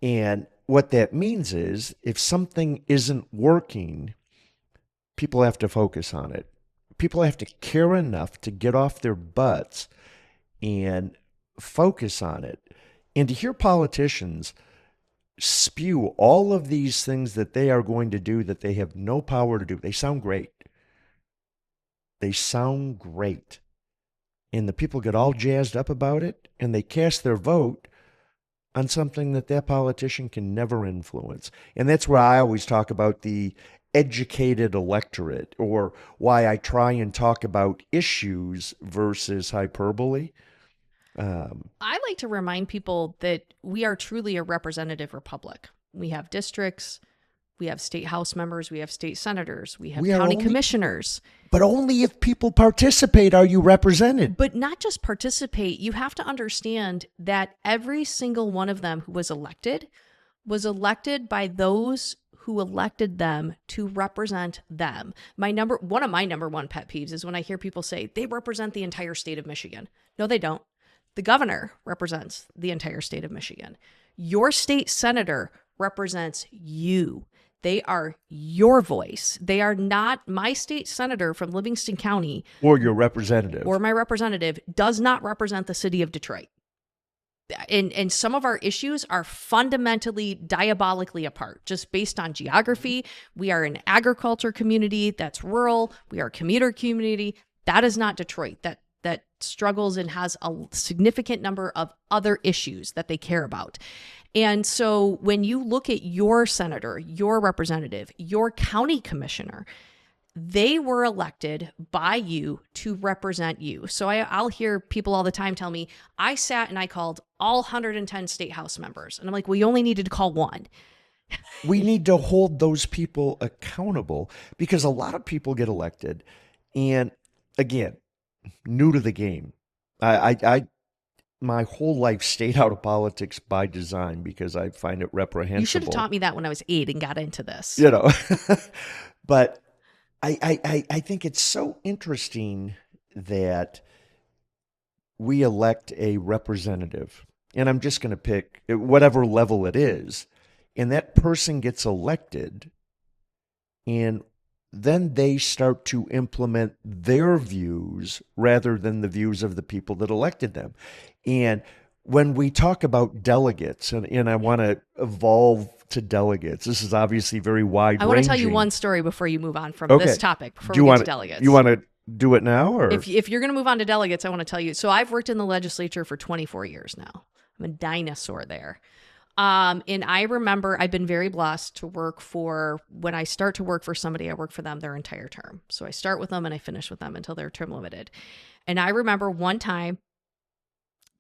And what that means is if something isn't working, people have to focus on it. People have to care enough to get off their butts and focus on it. And to hear politicians spew all of these things that they are going to do that they have no power to do, they sound great. They sound great. And the people get all jazzed up about it, and they cast their vote on something that politician can never influence. And that's where I always talk about the educated electorate, or why I try and talk about issues versus hyperbole. I like to remind people that we are truly a representative republic. We have districts, we have state house members, we have state senators, we have county commissioners. But only if people participate are you represented. But not just participate. You have to understand that every single one of them who was elected by those who elected them to represent them. One of my number one pet peeves is when I hear people say they represent the entire state of Michigan. No, they don't. The governor represents the entire state of Michigan. Your state senator represents you. They are your voice. They are not my state senator from Livingston County. Or your representative. Or my representative does not represent the city of Detroit. And some of our issues are fundamentally diabolically apart, just based on geography. We are an agriculture community that's rural. We are a commuter community. That is not Detroit. That struggles and has a significant number of other issues that they care about. And so when you look at your senator, your representative, your county commissioner, they were elected by you to represent you. So I'll hear people all the time tell me, I sat and I called all 110 state house members. And I'm like, well, you only needed to call one. We need to hold those people accountable, because a lot of people get elected. And again, new to the game. I my whole life stayed out of politics by design because I find it reprehensible. You should have taught me that when I was 8 and got into this. You know, but I think it's so interesting that we elect a representative, and I'm just going to pick whatever level it is, and that person gets elected, and then they start to implement their views rather than the views of the people that elected them. And when we talk about delegates, and I want to evolve to delegates, this is obviously very wide-ranging. I want to tell you one story before you move on from this topic, before we get to delegates. You want to do it now? Or? If you're going to move on to delegates, I want to tell you. So I've worked in the legislature for 24 years now. I'm a dinosaur there. And I remember I've been very blessed to work for, when I start to work for somebody, I work for them their entire term. So I start with them and I finish with them until they're term limited. And I remember one time,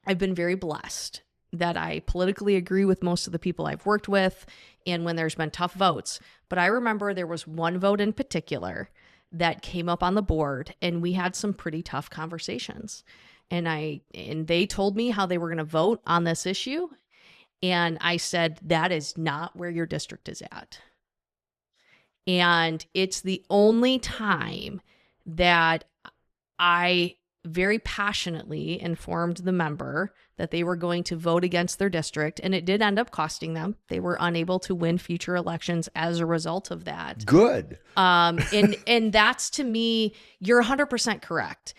I've been very blessed that I politically agree with most of the people I've worked with, and when there's been tough votes. But I remember there was one vote in particular that came up on the board, and we had some pretty tough conversations. And they told me how they were going to vote on this issue, and I said, that is not where your district is at. And it's the only time that I very passionately informed the member that they were going to vote against their district, and it did end up costing them. They were unable to win future elections as a result of that. Good. And that's, to me, you're 100% correct.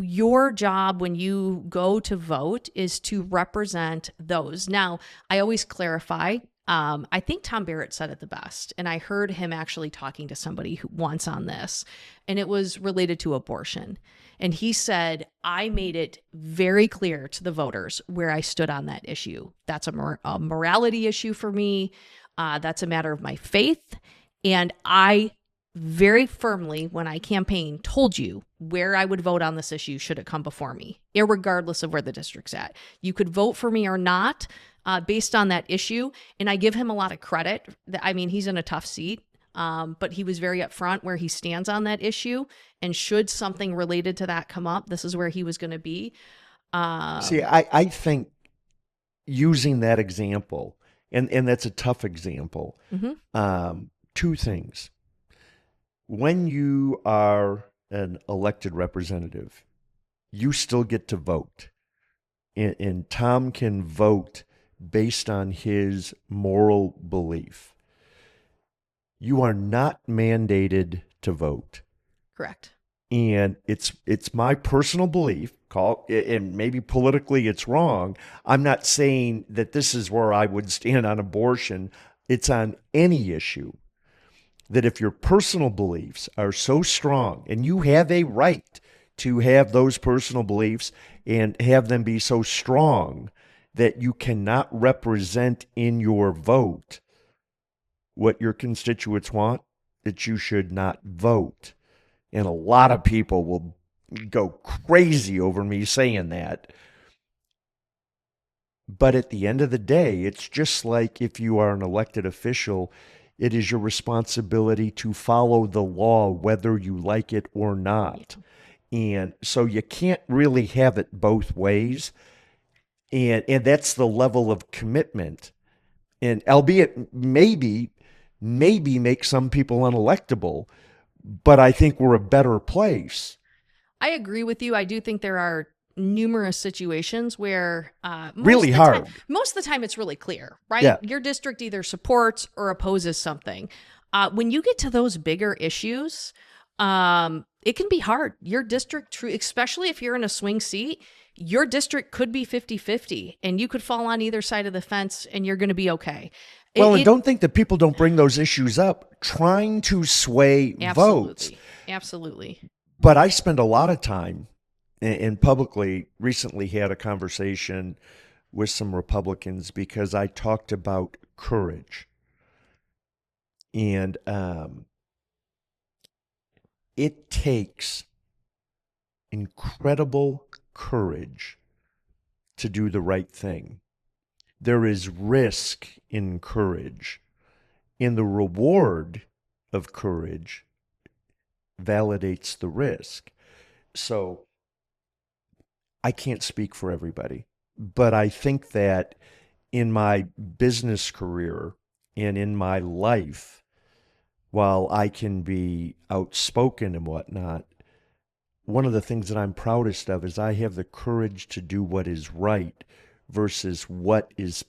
Your job when you go to vote is to represent those. Now, I always clarify. I think Tom Barrett said it the best, and I heard him actually talking to somebody who once on this, and it was related to abortion. And he said, I made it very clear to the voters where I stood on that issue. That's a morality issue for me. That's a matter of my faith. And I very firmly, when I campaigned, told you where I would vote on this issue should it come before me, irregardless of where the district's at. You could vote for me or not based on that issue. And I give him a lot of credit. I mean, he's in a tough seat. But he was very upfront where he stands on that issue. And should something related to that come up, this is where he was going to be. See, I think using that example, and that's a tough example, two things. When you are an elected representative, you still get to vote. And Tom can vote based on his moral belief. You are not mandated to vote. Correct. And it's my personal belief, and maybe politically it's wrong. I'm not saying that this is where I would stand on abortion. It's on any issue. That if your personal beliefs are so strong, and you have a right to have those personal beliefs and have them be so strong that you cannot represent in your vote what your constituents want, that you should not vote. And a lot of people will go crazy over me saying that. But at the end of the day, it's just like if you are an elected official, it is your responsibility to follow the law, whether you like it or not. And so you can't really have it both ways. And that's the level of commitment. And albeit maybe make some people unelectable, but I think we're a better place. I agree with you. I do think there are numerous situations where really hard. Most of the time it's really clear, right? Yeah. Your district either supports or opposes something. When you get to those bigger issues, it can be hard. Your district, especially if you're in a swing seat, your district could be 50-50 and you could fall on either side of the fence and you're going to be okay. Well, and don't think that people don't bring those issues up trying to sway votes. Absolutely. But I spend a lot of time, and publicly recently had a conversation with some Republicans because I talked about courage. And it takes incredible courage to do the right thing. There is risk in courage, and the reward of courage validates the risk. So I can't speak for everybody, but I think that in my business career and in my life, while I can be outspoken and whatnot, one of the things that I'm proudest of is I have the courage to do what is right versus what is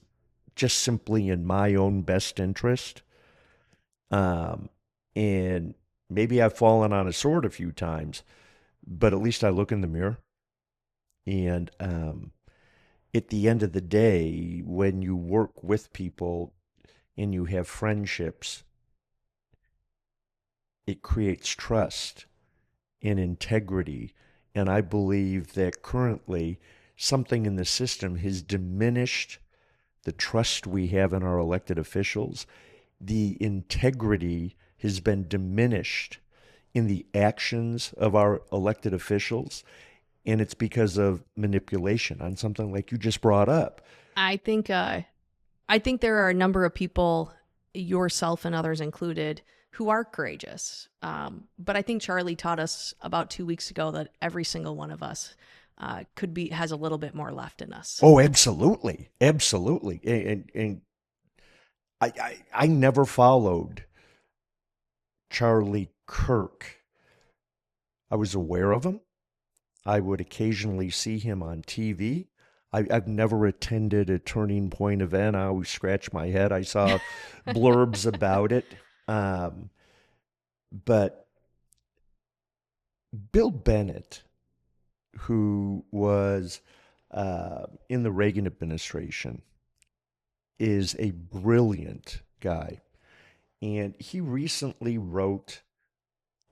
just simply in my own best interest. And maybe I've fallen on a sword a few times, but at least I look in the mirror. And at the end of the day, when you work with people and you have friendships, it creates trust and integrity. And I believe that currently something in the system has diminished the trust we have in our elected officials, the integrity has been diminished in the actions of our elected officials. And it's because of manipulation on something like you just brought up. I think I think there are a number of people, yourself and others included, who are courageous. But I think Charlie taught us about 2 weeks ago that every single one of us has a little bit more left in us. Oh, absolutely. Absolutely. And I never followed Charlie Kirk. I was aware of him. I would occasionally see him on TV. I've never attended a Turning Point event. I always scratch my head. I saw blurbs about it. But Bill Bennett, who was in the Reagan administration, is a brilliant guy. And he recently wrote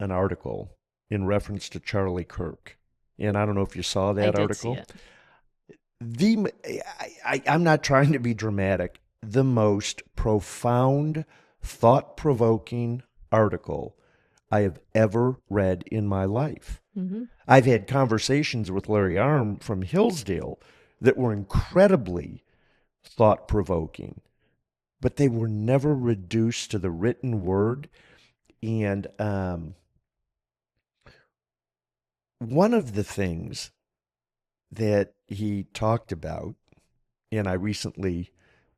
an article in reference to Charlie Kirk. And I don't know if you saw that I did article. see it. I'm not trying to be dramatic. The most profound, thought-provoking article I have ever read in my life. Mm-hmm. I've had conversations with Larry Arm from Hillsdale that were incredibly thought-provoking, but they were never reduced to the written word. And one of the things that he talked about, and I recently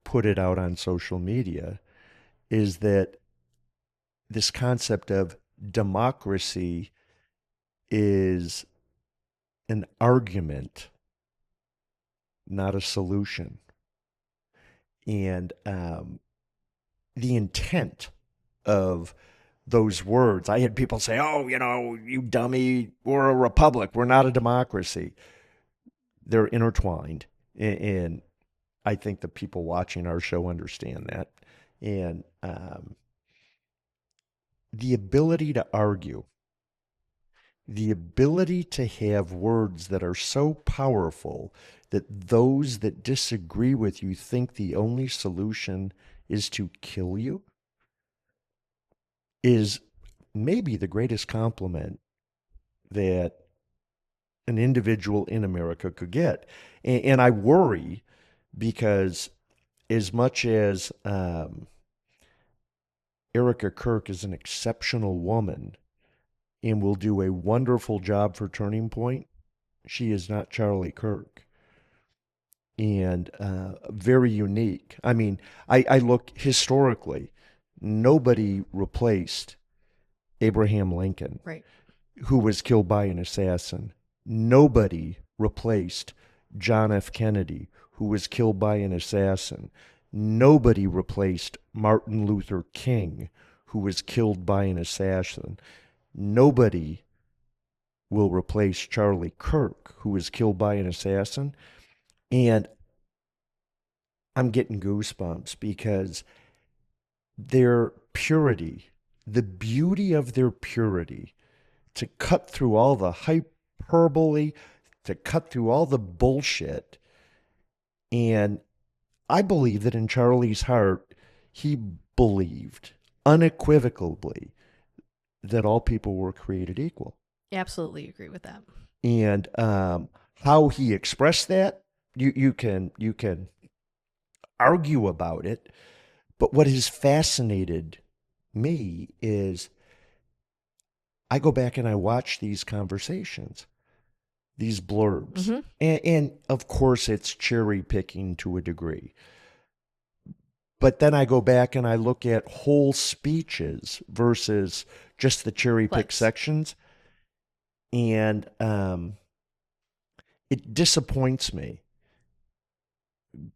put it out on social media, is that this concept of democracy is an argument, not a solution. And the intent of those words, I had people say, oh, you dummy, we're a republic, we're not a democracy. They're intertwined. And I think the people watching our show understand that. And the ability to argue, the ability to have words that are so powerful that those that disagree with you think the only solution is to kill you, is maybe the greatest compliment that an individual in America could get. And I worry because as much as Erica Kirk is an exceptional woman and will do a wonderful job for Turning Point, she is not Charlie Kirk. And very unique. I mean, I look historically, nobody replaced Abraham Lincoln, Right. who was killed by an assassin. Nobody replaced John F. Kennedy, who was killed by an assassin. Nobody replaced Martin Luther King, who was killed by an assassin. Nobody will replace Charlie Kirk, who was killed by an assassin. And I'm getting goosebumps because their purity, the beauty of their purity, to cut through all the hyperbole, to cut through all the bullshit. And I believe that in Charlie's heart, he believed unequivocally that all people were created equal. Absolutely agree with that. And how he expressed that, you can argue about it. But what has fascinated me is I go back and I watch these conversations, these blurbs. Mm-hmm. And of course, it's cherry picking to a degree. But then I go back and I look at whole speeches versus just the cherry pick Clips. sections. And it disappoints me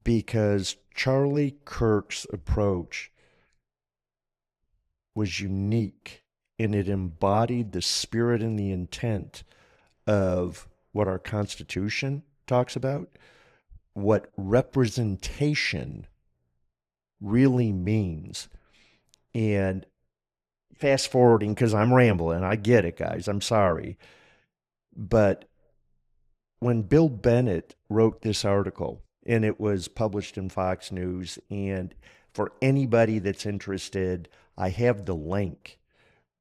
because Charlie Kirk's approach was unique and it embodied the spirit and the intent of what our Constitution talks about, what representation really means. And fast forwarding, because I'm rambling, I get it, guys, I'm sorry. But when Bill Bennett wrote this article, and it was published in Fox News. And for anybody that's interested, I have the link.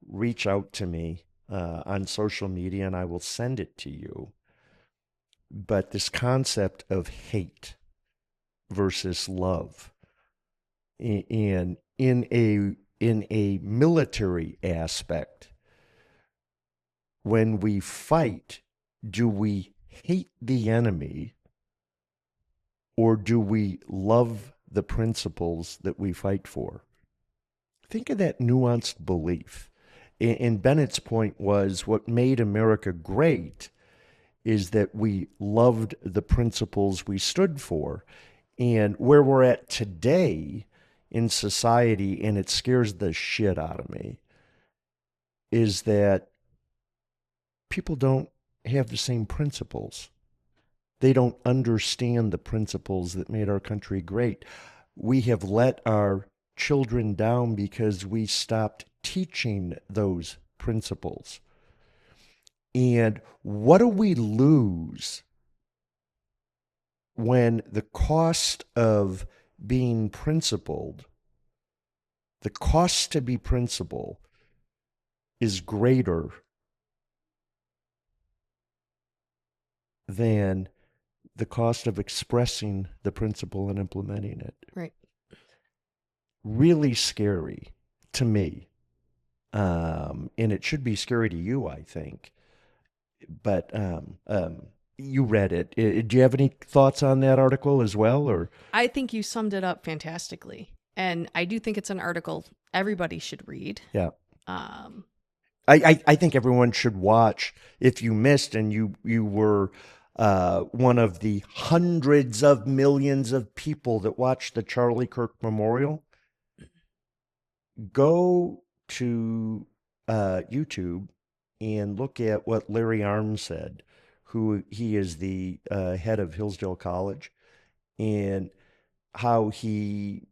Reach out to me on social media and I will send it to you. But this concept of hate versus love, and in a military aspect, when we fight, do we hate the enemy or do we love the principles that we fight for? Think of that nuanced belief. And Bennett's point was what made America great is that we loved the principles we stood for. And where we're at today in society, and it scares the shit out of me, is that people don't have the same principles. They don't understand the principles that made our country great. We have let our children down because we stopped teaching those principles. And what do we lose when the cost of being principled, the cost to be principled, is greater than the cost of expressing the principle and implementing it? Right. Really scary to me. And it should be scary to you, I think. But you read it. Do you have any thoughts on that article as well, or? I think you summed it up fantastically. And I do think it's an article everybody should read. Yeah. Um, I think everyone should watch. If you missed and you were one of the hundreds of millions of people that watched the Charlie Kirk Memorial, go to YouTube and look at what Larry Arms said, who he is the head of Hillsdale College, and how he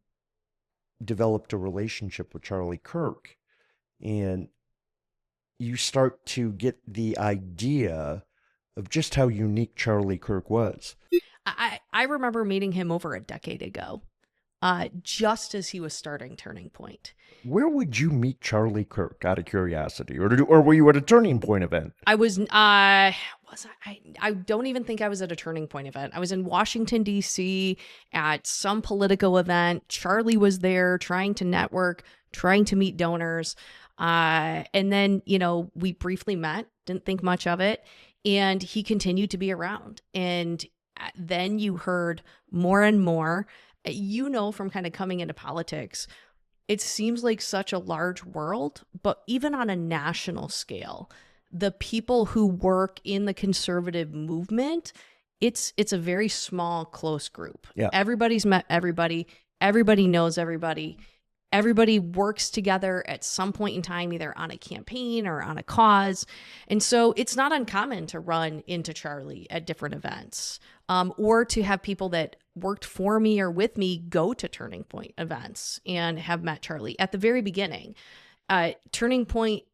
developed a relationship with Charlie Kirk. And you start to get the idea of just how unique Charlie Kirk was. I remember meeting him over a decade ago, just as he was starting Turning Point. Where would you meet Charlie Kirk, out of curiosity, or were you at a Turning Point event? I was I don't even think I was at a Turning Point event. I was in Washington, D.C. at some Politico event. Charlie was there trying to network, trying to meet donors. And then, we briefly met, didn't think much of it. And he continued to be around. And then you heard more and more, from kind of coming into politics, it seems like such a large world, but even on a national scale, the people who work in the conservative movement, it's a very small, close group. Yeah. Everybody's met everybody. Everybody knows everybody. Everybody works together at some point in time, either on a campaign or on a cause. And so it's not uncommon to run into Charlie at different events, or to have people that worked for me or with me go to Turning Point events and have met Charlie at the very beginning. Turning Point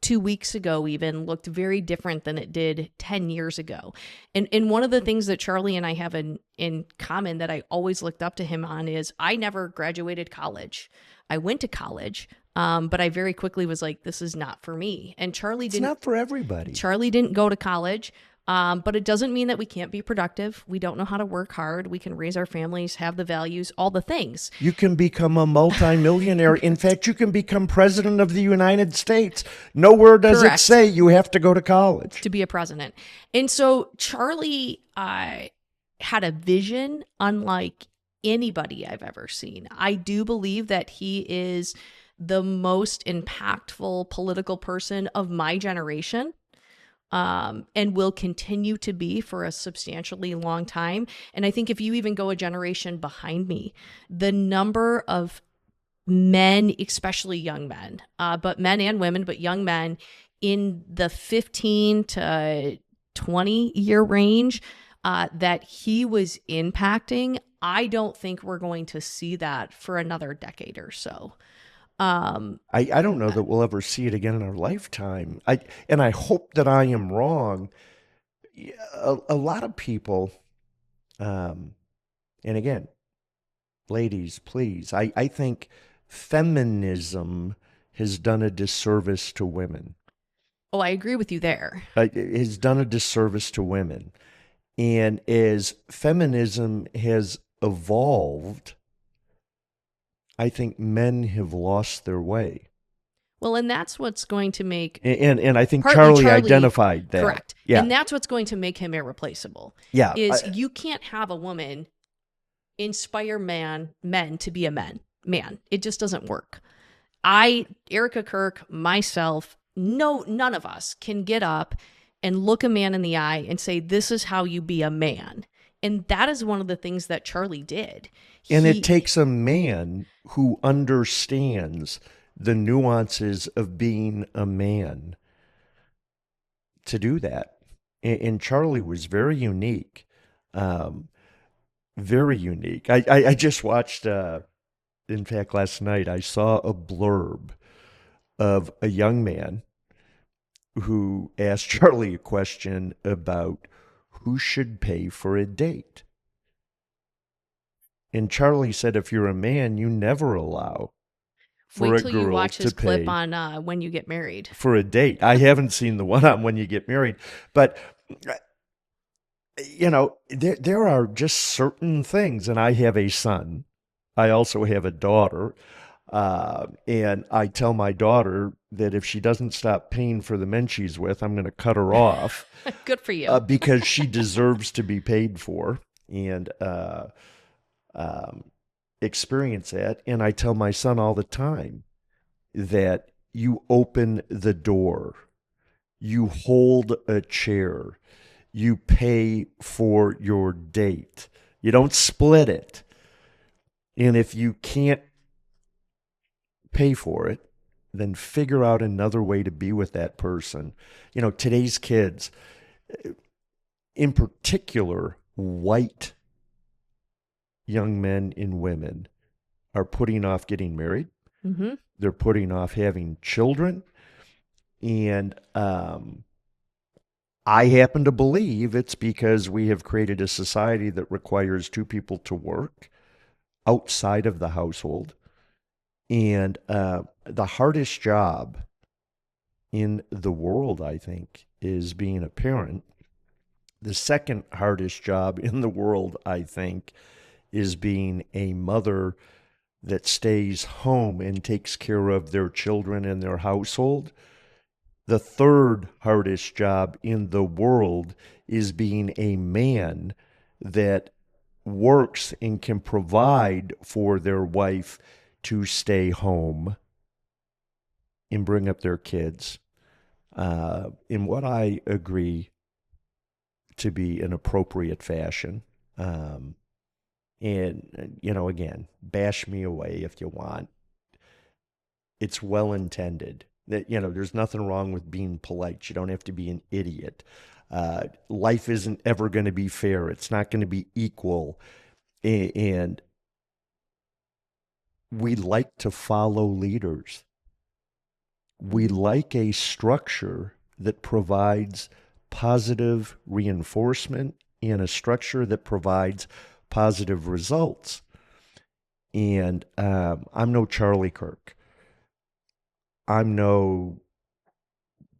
2 weeks ago even looked very different than it did 10 years ago. And one of the things that Charlie and I have in common that I always looked up to him on is I never graduated college. I went to college, but I very quickly was like, this is not for me. And Charlie It's didn't. not for everybody. Charlie didn't go to college. But it doesn't mean that we can't be productive. We don't know how to work hard. We can raise our families, have the values, all the things. You can become a multimillionaire. In fact, you can become president of the United States. Nowhere does Correct. it say you have to go to college To be a president. And so Charlie had a vision unlike anybody I've ever seen. I do believe that he is the most impactful political person of my generation. And will continue to be for a substantially long time. And I think if you even go a generation behind me, the number of men, especially young men, but men and women, but young men in the 15 to 20 year range that he was impacting, I don't think we're going to see that for another decade or so. I don't know that we'll ever see it again in our lifetime. And I hope that I am wrong. A lot of people And again, ladies, please, I think feminism has done a disservice to women. Oh, I agree with you there. Has done a disservice to women. And as feminism has evolved, I think men have lost their way. Well, and that's what's going to make And I think partly Charlie Charlie identified that. correct. Yeah. And that's what's going to make him irreplaceable. Yeah. Is you can't have a woman inspire men to be a man. It just doesn't work. Erica Kirk, myself, no, none of us can get up and look a man in the eye and say, this is how you be a man. And that is one of the things that Charlie did. And it takes a man who understands the nuances of being a man to do that. And Charlie was very unique. Very unique. I just watched, in fact, last night, I saw a blurb of a young man who asked Charlie a question about who should pay for a date. And Charlie said, if you're a man, you never allow for Wait a till you girl watch to his clip pay on When You Get Married. for a date. I haven't seen the one on When You Get Married, but there are just certain things. And I have a son. I also have a daughter. And I tell my daughter that if she doesn't stop paying for the men she's with, I'm going to cut her off. Good for you. Because she deserves to be paid for and experience that. And I tell my son all the time that you open the door, you hold a chair, you pay for your date. You don't split it. And if you can't pay for it, then figure out another way to be with that person. Today's kids, in particular, white young men and women, are putting off getting married. Mm-hmm. They're putting off having children. And I happen to believe it's because we have created a society that requires two people to work outside of the household. And the hardest job in the world, I think, is being a parent. The second hardest job in the world, I think, is being a mother that stays home and takes care of their children and their household. The third hardest job in the world is being a man that works and can provide for their wife to stay home and bring up their kids in what I agree to be an appropriate fashion. Again, bash me away if you want. It's well intended. That there's nothing wrong with being polite. You don't have to be an idiot. Life isn't ever going to be fair. It's not going to be equal. And we like to follow leaders. We like a structure that provides positive reinforcement and a structure that provides positive results. And I'm no Charlie Kirk. I'm no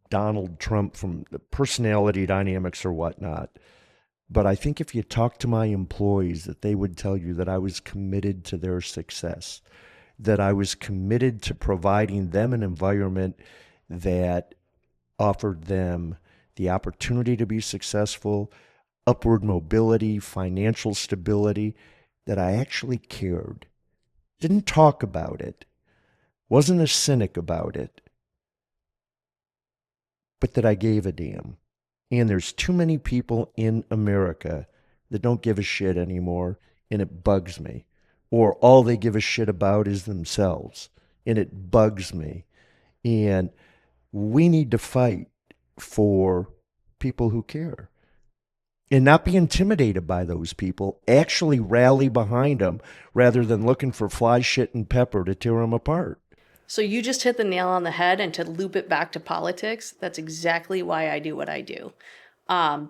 Donald Trump from the personality dynamics or whatnot. But I think if you talk to my employees, that they would tell you that I was committed to their success, that I was committed to providing them an environment that offered them the opportunity to be successful, upward mobility, financial stability, that I actually cared. Didn't talk about it, wasn't a cynic about it, but that I gave a damn. And there's too many people in America that don't give a shit anymore, and it bugs me. Or all they give a shit about is themselves, and it bugs me. And we need to fight for people who care and not be intimidated by those people. Actually rally behind them rather than looking for fly, shit, and pepper to tear them apart. So you just hit the nail on the head, and to loop it back to politics, that's exactly why I do what I do.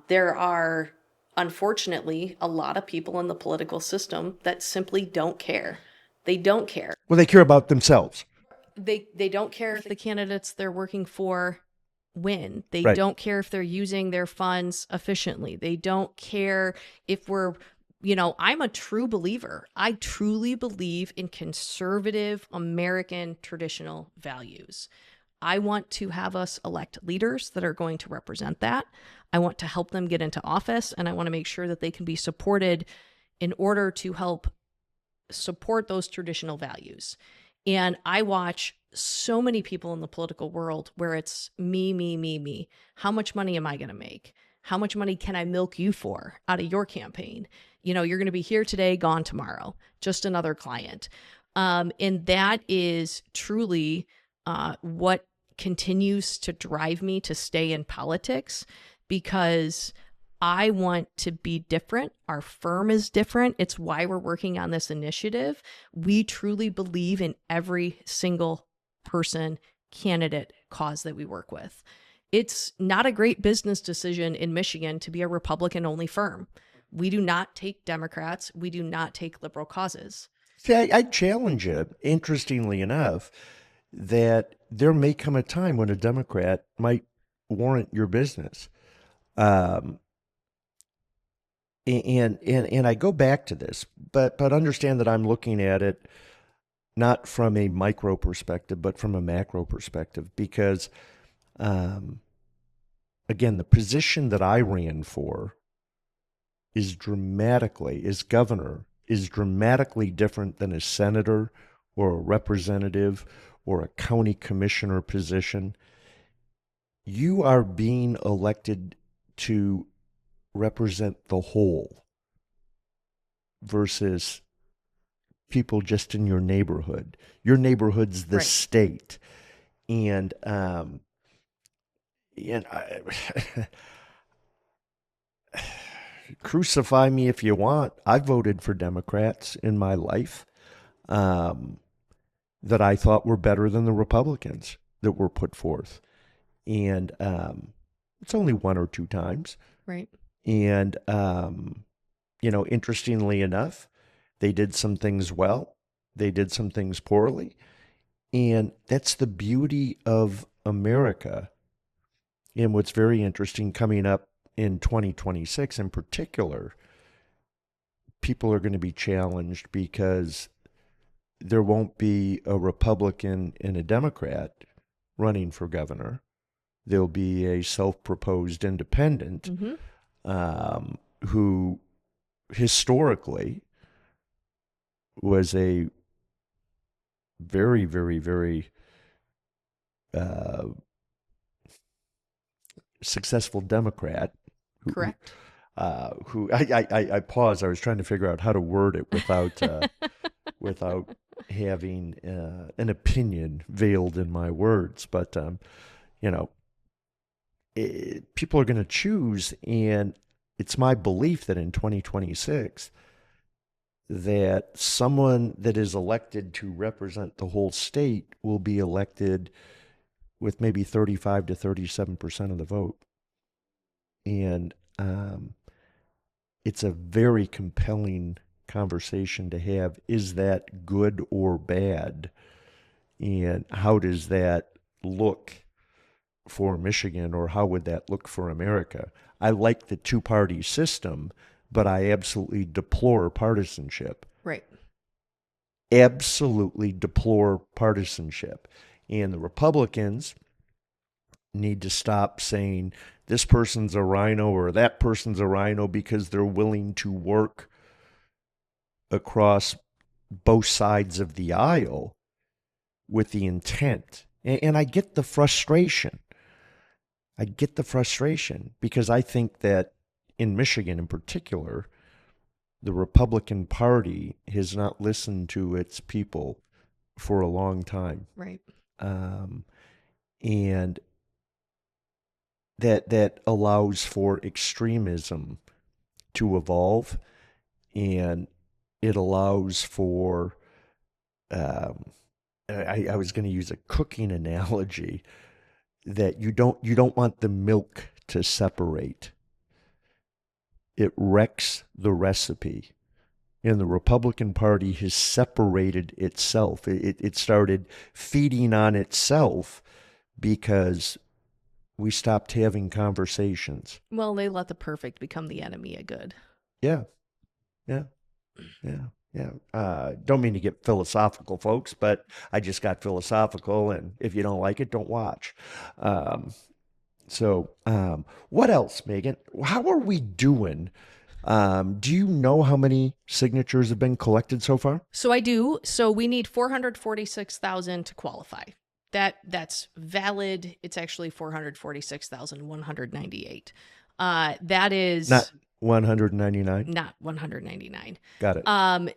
There are unfortunately, a lot of people in the political system that simply don't care. They don't care. Well, they care about themselves. They don't care if the candidates they're working for win. They Right. don't care if they're using their funds efficiently. They don't care if we're, I'm a true believer. I truly believe in conservative American traditional values. I want to have us elect leaders that are going to represent that. I want to help them get into office, and I want to make sure that they can be supported in order to help support those traditional values. And I watch so many people in the political world where it's me, me, me, me. How much money am I going to make? How much money can I milk you for out of your campaign? You're going to be here today, gone tomorrow, just another client. And that is truly what continues to drive me to stay in politics, because I want to be different. Our firm is different. It's why we're working on this initiative. We truly believe in every single person, candidate, cause that we work with. It's not a great business decision in Michigan to be a Republican-only firm. We do not take Democrats. We do not take liberal causes. See, I challenge you, interestingly enough, that there may come a time when a Democrat might warrant your business. Um, and I go back to this, but understand that I'm looking at it not from a micro perspective, but from a macro perspective, because again, the position that I ran for as governor, is dramatically different than a senator or a representative or a county commissioner position. You are being elected to represent the whole versus people just in your neighborhood. Your neighborhood's the Right. state. And I, crucify me if you want. I voted for Democrats in my life that I thought were better than the Republicans that were put forth. And it's only one or two times. Right. And, interestingly enough, they did some things well, they did some things poorly. And that's the beauty of America. And what's very interesting coming up in 2026 in particular, people are going to be challenged because there won't be a Republican and a Democrat running for governor. There'll be a self-proposed independent who historically was a very, very, very successful Democrat. Correct. Who I paused. I was trying to figure out how to word it without having an opinion veiled in my words. But people are going to choose, and it's my belief that in 2026 that someone that is elected to represent the whole state will be elected with maybe 35 to 37% of the vote. And it's a very compelling conversation to have. Is that good or bad? And how does that look for Michigan, or how would that look for America? I like the two-party system, but I absolutely deplore partisanship. Right. Absolutely deplore partisanship. And the Republicans need to stop saying this person's a rhino or that person's a rhino, because they're willing to work across both sides of the aisle with the intent. And I get the frustration. I get the frustration because I think that in Michigan in particular, the Republican Party has not listened to its people for a long time. Right. And that allows for extremism to evolve, and it allows for I was going to use a cooking analogy, that you don't want the milk to separate. it wrecks the recipe. And the Republican Party has separated itself. It started feeding on itself because we stopped having conversations. Well, they let the perfect become the enemy of good. Yeah, yeah, yeah, yeah. Don't mean to get philosophical, folks, but I just got philosophical, and if you don't like it, don't watch. Um, what else, Megan? How are we doing? Do you know how many signatures have been collected so far? So I do. So we need 446,000 to qualify. That's valid. It's actually 446,198. That is Not 199. not 199. Got it.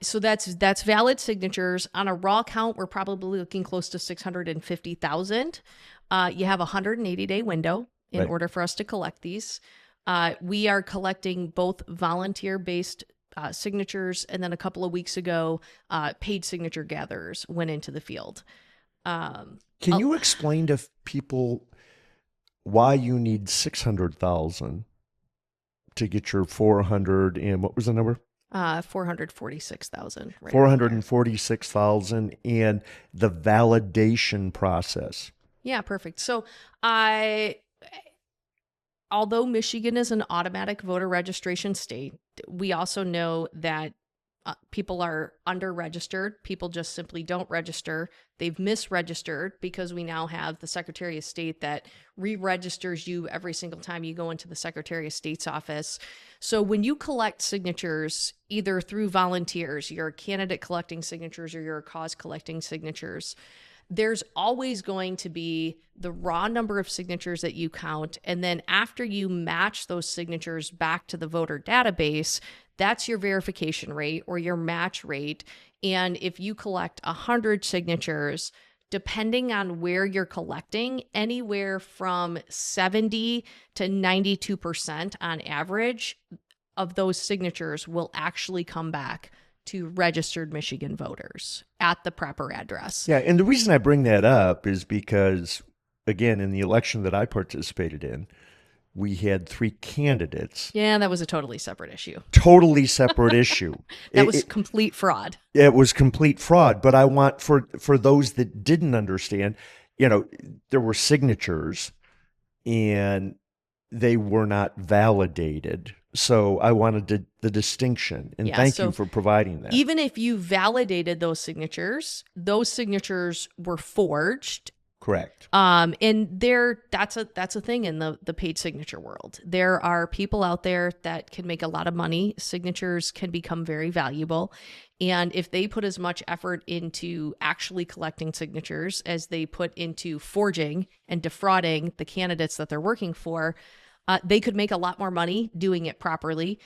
So that's valid signatures. On a raw count, we're probably looking close to 650,000. You have a 180-day window in Right. order for us to collect these. We are collecting both volunteer-based signatures, and then a couple of weeks ago, paid signature gatherers went into the field. Can you explain to people why you need 600,000 to get your 400 and what was the number? 446,000. Right. 446,000 and the validation process. Yeah, perfect. So although Michigan is an automatic voter registration state, we also know that people are under-registered. People just simply don't register. They've misregistered because we now have the Secretary of State that re-registers you every single time you go into the Secretary of State's office. So when you collect signatures, either through volunteers, you're a candidate collecting signatures or you're a cause collecting signatures, there's always going to be the raw number of signatures that you count. And then after you match those signatures back to the voter database, that's your verification rate or your match rate. And if you collect 100 signatures, depending on where you're collecting, anywhere from 70 to 92% on average of those signatures will actually come back to registered Michigan voters at the proper address. Yeah, and the reason I bring that up is because, again, in the election that I participated in, we had 3 candidates. Yeah, that was a totally separate issue. Totally separate issue. That was complete fraud. It was complete fraud. But I want for those that didn't understand, there were signatures and they were not validated. So I wanted the distinction, and thank you for providing that. Even if you validated those signatures were forged. Correct. And that's a thing in the paid signature world. There are people out there that can make a lot of money. Signatures can become very valuable. And if they put as much effort into actually collecting signatures as they put into forging and defrauding the candidates that they're working for, they could make a lot more money doing it properly.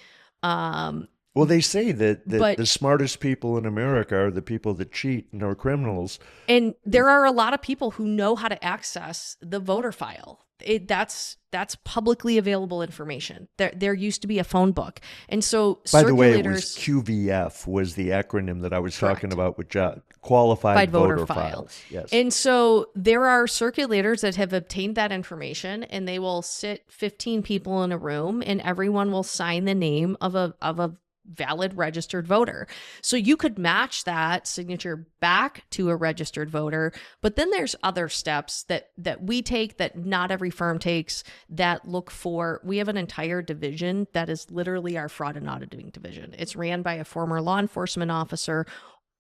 Well, they say that the smartest people in America are the people that cheat and are criminals. And there are a lot of people who know how to access the voter file. That's publicly available information. There used to be a phone book. And so by the way, it was QVF was the acronym that I was talking about with qualified voter files. Yes. And so there are circulators that have obtained that information, and they will sit 15 people in a room and everyone will sign the name of a valid registered voter. So you could match that signature back to a registered voter, but then there's other steps that we take that not every firm takes that look for. We have an entire division that is literally our fraud and auditing division. It's ran by a former law enforcement officer.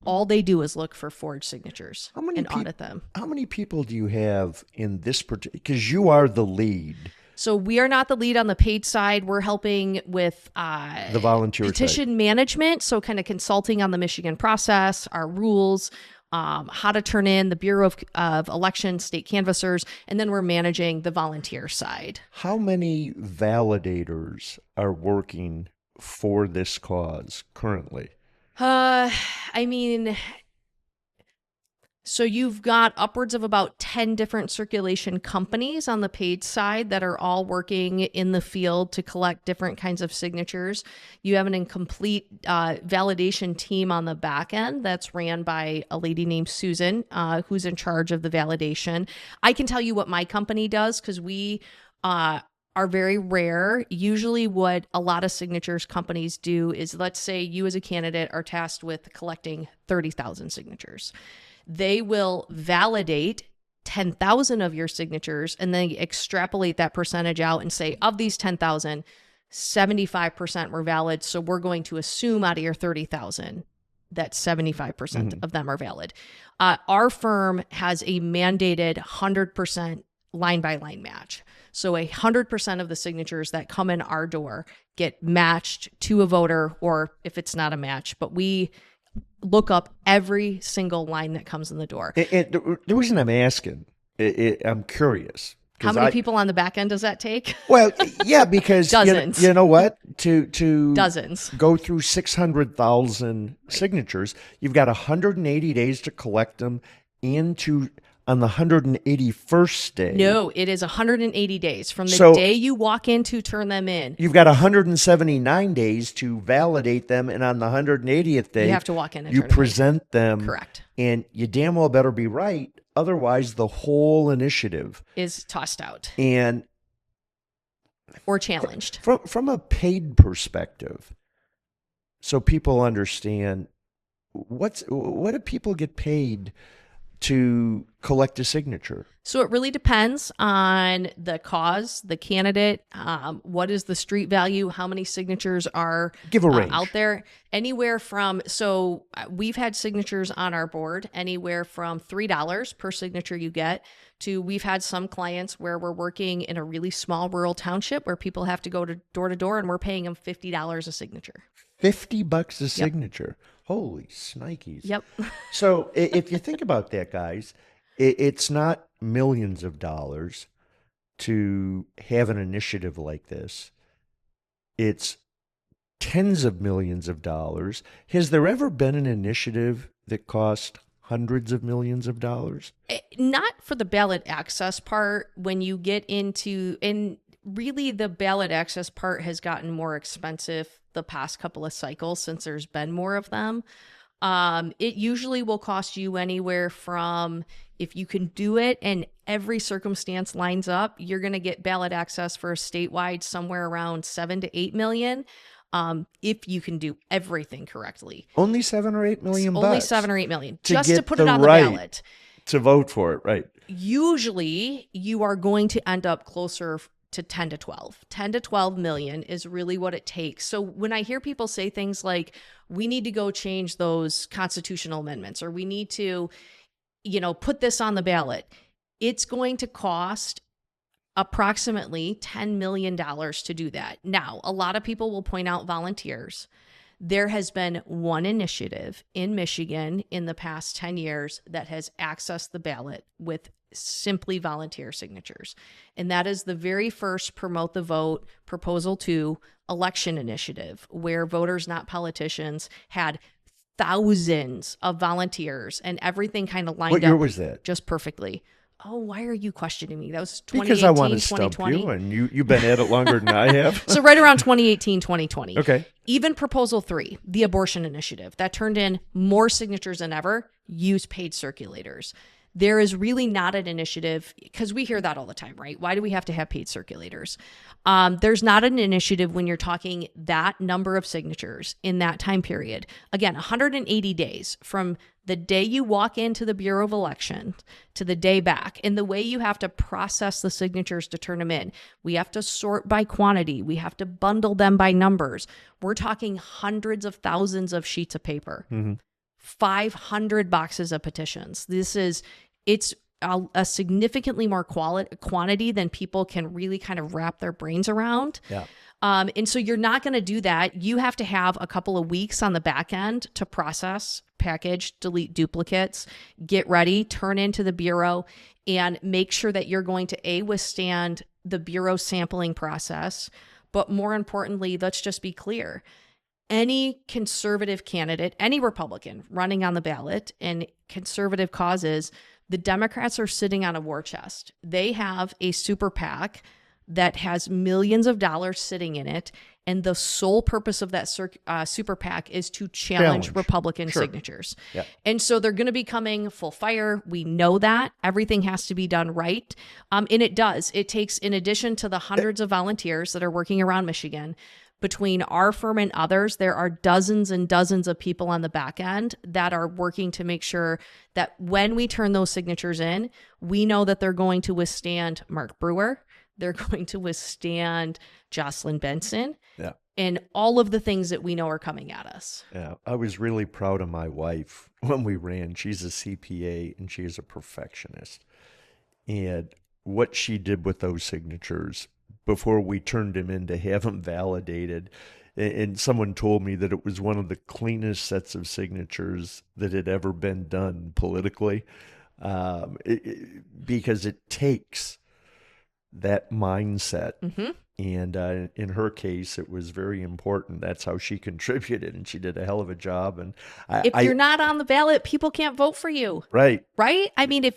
All they do is look for forged signatures and audit them. How many people do you have in this particular, because you are the lead? So we are not the lead on the paid side. We're helping with the volunteer petition management. So kind of consulting on the Michigan process, our rules, how to turn in the Bureau of Elections, state canvassers, and then we're managing the volunteer side. How many validators are working for this cause currently? So you've got upwards of about 10 different circulation companies on the paid side that are all working in the field to collect different kinds of signatures. You have an incomplete validation team on the back end that's ran by a lady named Susan, who's in charge of the validation. I can tell you what my company does because we are are very rare. Usually what a lot of signatures companies do is, let's say you as a candidate are tasked with collecting 30,000 signatures. They will validate 10,000 of your signatures and then extrapolate that percentage out and say, of these 10,000, 75% were valid. So we're going to assume out of your 30,000 that 75% of them are valid. Our firm has a mandated 100% line by line match. So 100% of the signatures that come in our door get matched to a voter, or if it's not a match, but we look up every single line that comes in the door. And the reason I'm asking, I'm curious. How many people on the back end does that take? Well, yeah, because Dozens. You know what? To Dozens. go through 600,000 signatures, you've got 180 days to collect them, and on the 181st day. No, it is 180 days from the day you walk in to turn them in. You've got 179 days to validate them, and on the 180th day, you have to walk in and you turn them in. present them. Correct. And you damn well better be right. Otherwise, the whole initiative is tossed out and or challenged. From a paid perspective, so people understand what do people get paid to collect a signature? So it really depends on the cause, the candidate, what is the street value, how many signatures are Give a range. out there. Anywhere from, so we've had signatures on our board, anywhere from $3 per signature you get to, we've had some clients where we're working in a really small rural township where people have to go to door and we're paying them $50 a signature. $50 a signature. Yep. Holy snikes. Yep. So if you think about that, guys, it's not millions of dollars to have an initiative like this. It's tens of millions of dollars. Has there ever been an initiative that cost hundreds of millions of dollars? Not for the ballot access part. When you get into, and really the ballot access part has gotten more expensive the past couple of cycles since there's been more of them. It usually will cost you anywhere from, if you can do it and every circumstance lines up, you're going to get ballot access for a statewide somewhere around 7 to 8 million. If you can do everything correctly. Only 7 or 8 million bucks. Only 7 or 8 million just to put it on the ballot. To vote for it, right. Usually you are going to end up closer to 10 to 12. 10 to 12 million is really what it takes. So when I hear people say things like, we need to go change those constitutional amendments, or we need to, put this on the ballot, it's going to cost approximately $10 million to do that. Now, a lot of people will point out volunteers. There has been one initiative in Michigan in the past 10 years that has accessed the ballot with simply volunteer signatures. And that is the very first Promote the Vote Proposal 2 election initiative, where Voters Not Politicians had thousands of volunteers and everything kind of lined up. What year was that? Just perfectly. Oh, why are you questioning me? That was 2018, because I want to stump 2020. you, and you've been at it longer than I have. So right around 2018, 2020. Okay. Even Proposal 3, the abortion initiative, that turned in more signatures than ever, used paid circulators. There is really not an initiative, because we hear that all the time, right? Why do we have to have paid circulators? There's not an initiative when you're talking that number of signatures in that time period. Again, 180 days from the day you walk into the Bureau of Election to the day back. And the way you have to process the signatures to turn them in, we have to sort by quantity. We have to bundle them by numbers. We're talking hundreds of thousands of sheets of paper. 500 boxes of petitions. It's a significantly more quantity than people can really kind of wrap their brains around. Yeah. And so you're not going to do that. You have to have a couple of weeks on the back end to process, package, delete duplicates, get ready, turn into the Bureau, and make sure that you're going to withstand the Bureau sampling process. But more importantly, let's just be clear. Any conservative candidate, any Republican running on the ballot in conservative causes, the Democrats are sitting on a war chest. They have a super PAC that has millions of dollars sitting in it. And the sole purpose of that super PAC is to challenge Republican signatures. Yeah. And so they're going to be coming full fire. We know that. Everything has to be done right. And it does. It takes, in addition to the hundreds of volunteers that are working around Michigan, between our firm and others, there are dozens and dozens of people on the back end that are working to make sure that when we turn those signatures in, we know that they're going to withstand Mark Brewer. They're going to withstand Jocelyn Benson. Yeah. And all of the things that we know are coming at us. Yeah. I was really proud of my wife when we ran. She's a CPA and she is a perfectionist. And what she did with those signatures before we turned him in to have them validated. And someone told me that it was one of the cleanest sets of signatures that had ever been done politically, because it takes that mindset. Mm-hmm. And in her case, it was very important. That's how she contributed, and she did a hell of a job. And if you're not on the ballot, people can't vote for you. Right. Right? I mean,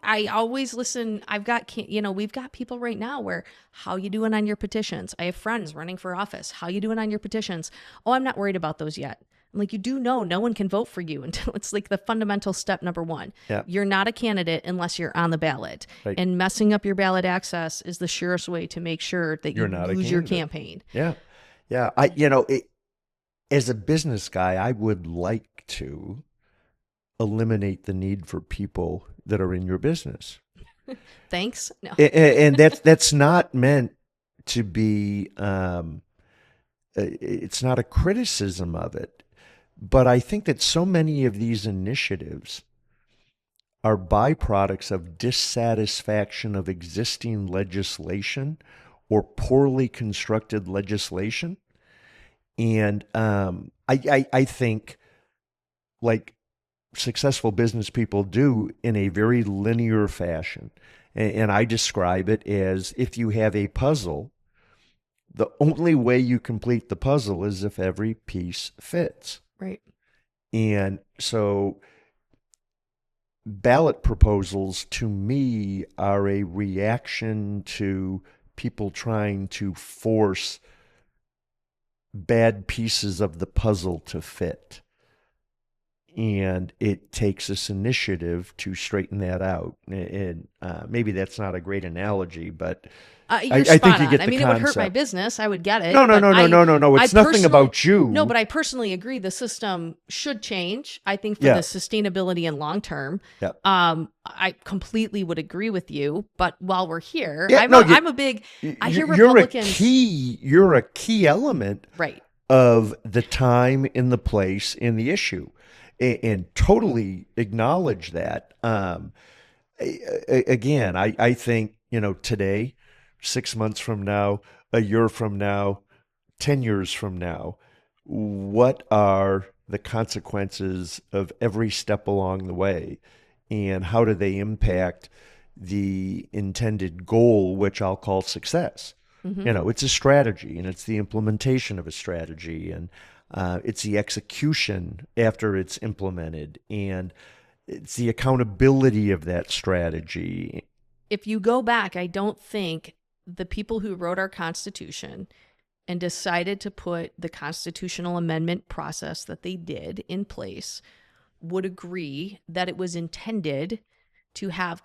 I always listen. We've got people right now where, how you doing on your petitions? I have friends running for office. How you doing on your petitions? Oh, I'm not worried about those yet. I'm like, you do know no one can vote for you until it's like the fundamental step number one. Yeah. You're not a candidate unless you're on the ballot. Right. And messing up your ballot access is the surest way to make sure that you lose your campaign. Yeah. Yeah. As a business guy, I would like to eliminate the need for people that are in your business. Thanks. No. And that's not meant to be, it's not a criticism of it. But I think that so many of these initiatives are byproducts of dissatisfaction of existing legislation or poorly constructed legislation. And I think, like successful business people do, in a very linear fashion. And I describe it as, if you have a puzzle, the only way you complete the puzzle is if every piece fits. Right. And so ballot proposals, to me, are a reaction to people trying to force bad pieces of the puzzle to fit. And it takes this initiative to straighten that out. And maybe that's not a great analogy, but you're spot think you on. get the it would hurt my concept. business. I would get it. No. It's nothing about you. No, but I personally agree the system should change. I think for the sustainability and long term, I completely would agree with you. But while we're here, I'm a big. I hear Republicans. You're a key element, right, of the time, in the place, in the issue, and totally acknowledge that. Again, I think, today, 6 months from now, a year from now, 10 years from now, what are the consequences of every step along the way, and how do they impact the intended goal, which I'll call success? Mm-hmm. It's a strategy, and it's the implementation of a strategy, and it's the execution after it's implemented, and it's the accountability of that strategy. If you go back, I don't think the people who wrote our Constitution and decided to put the constitutional amendment process that they did in place would agree that it was intended to have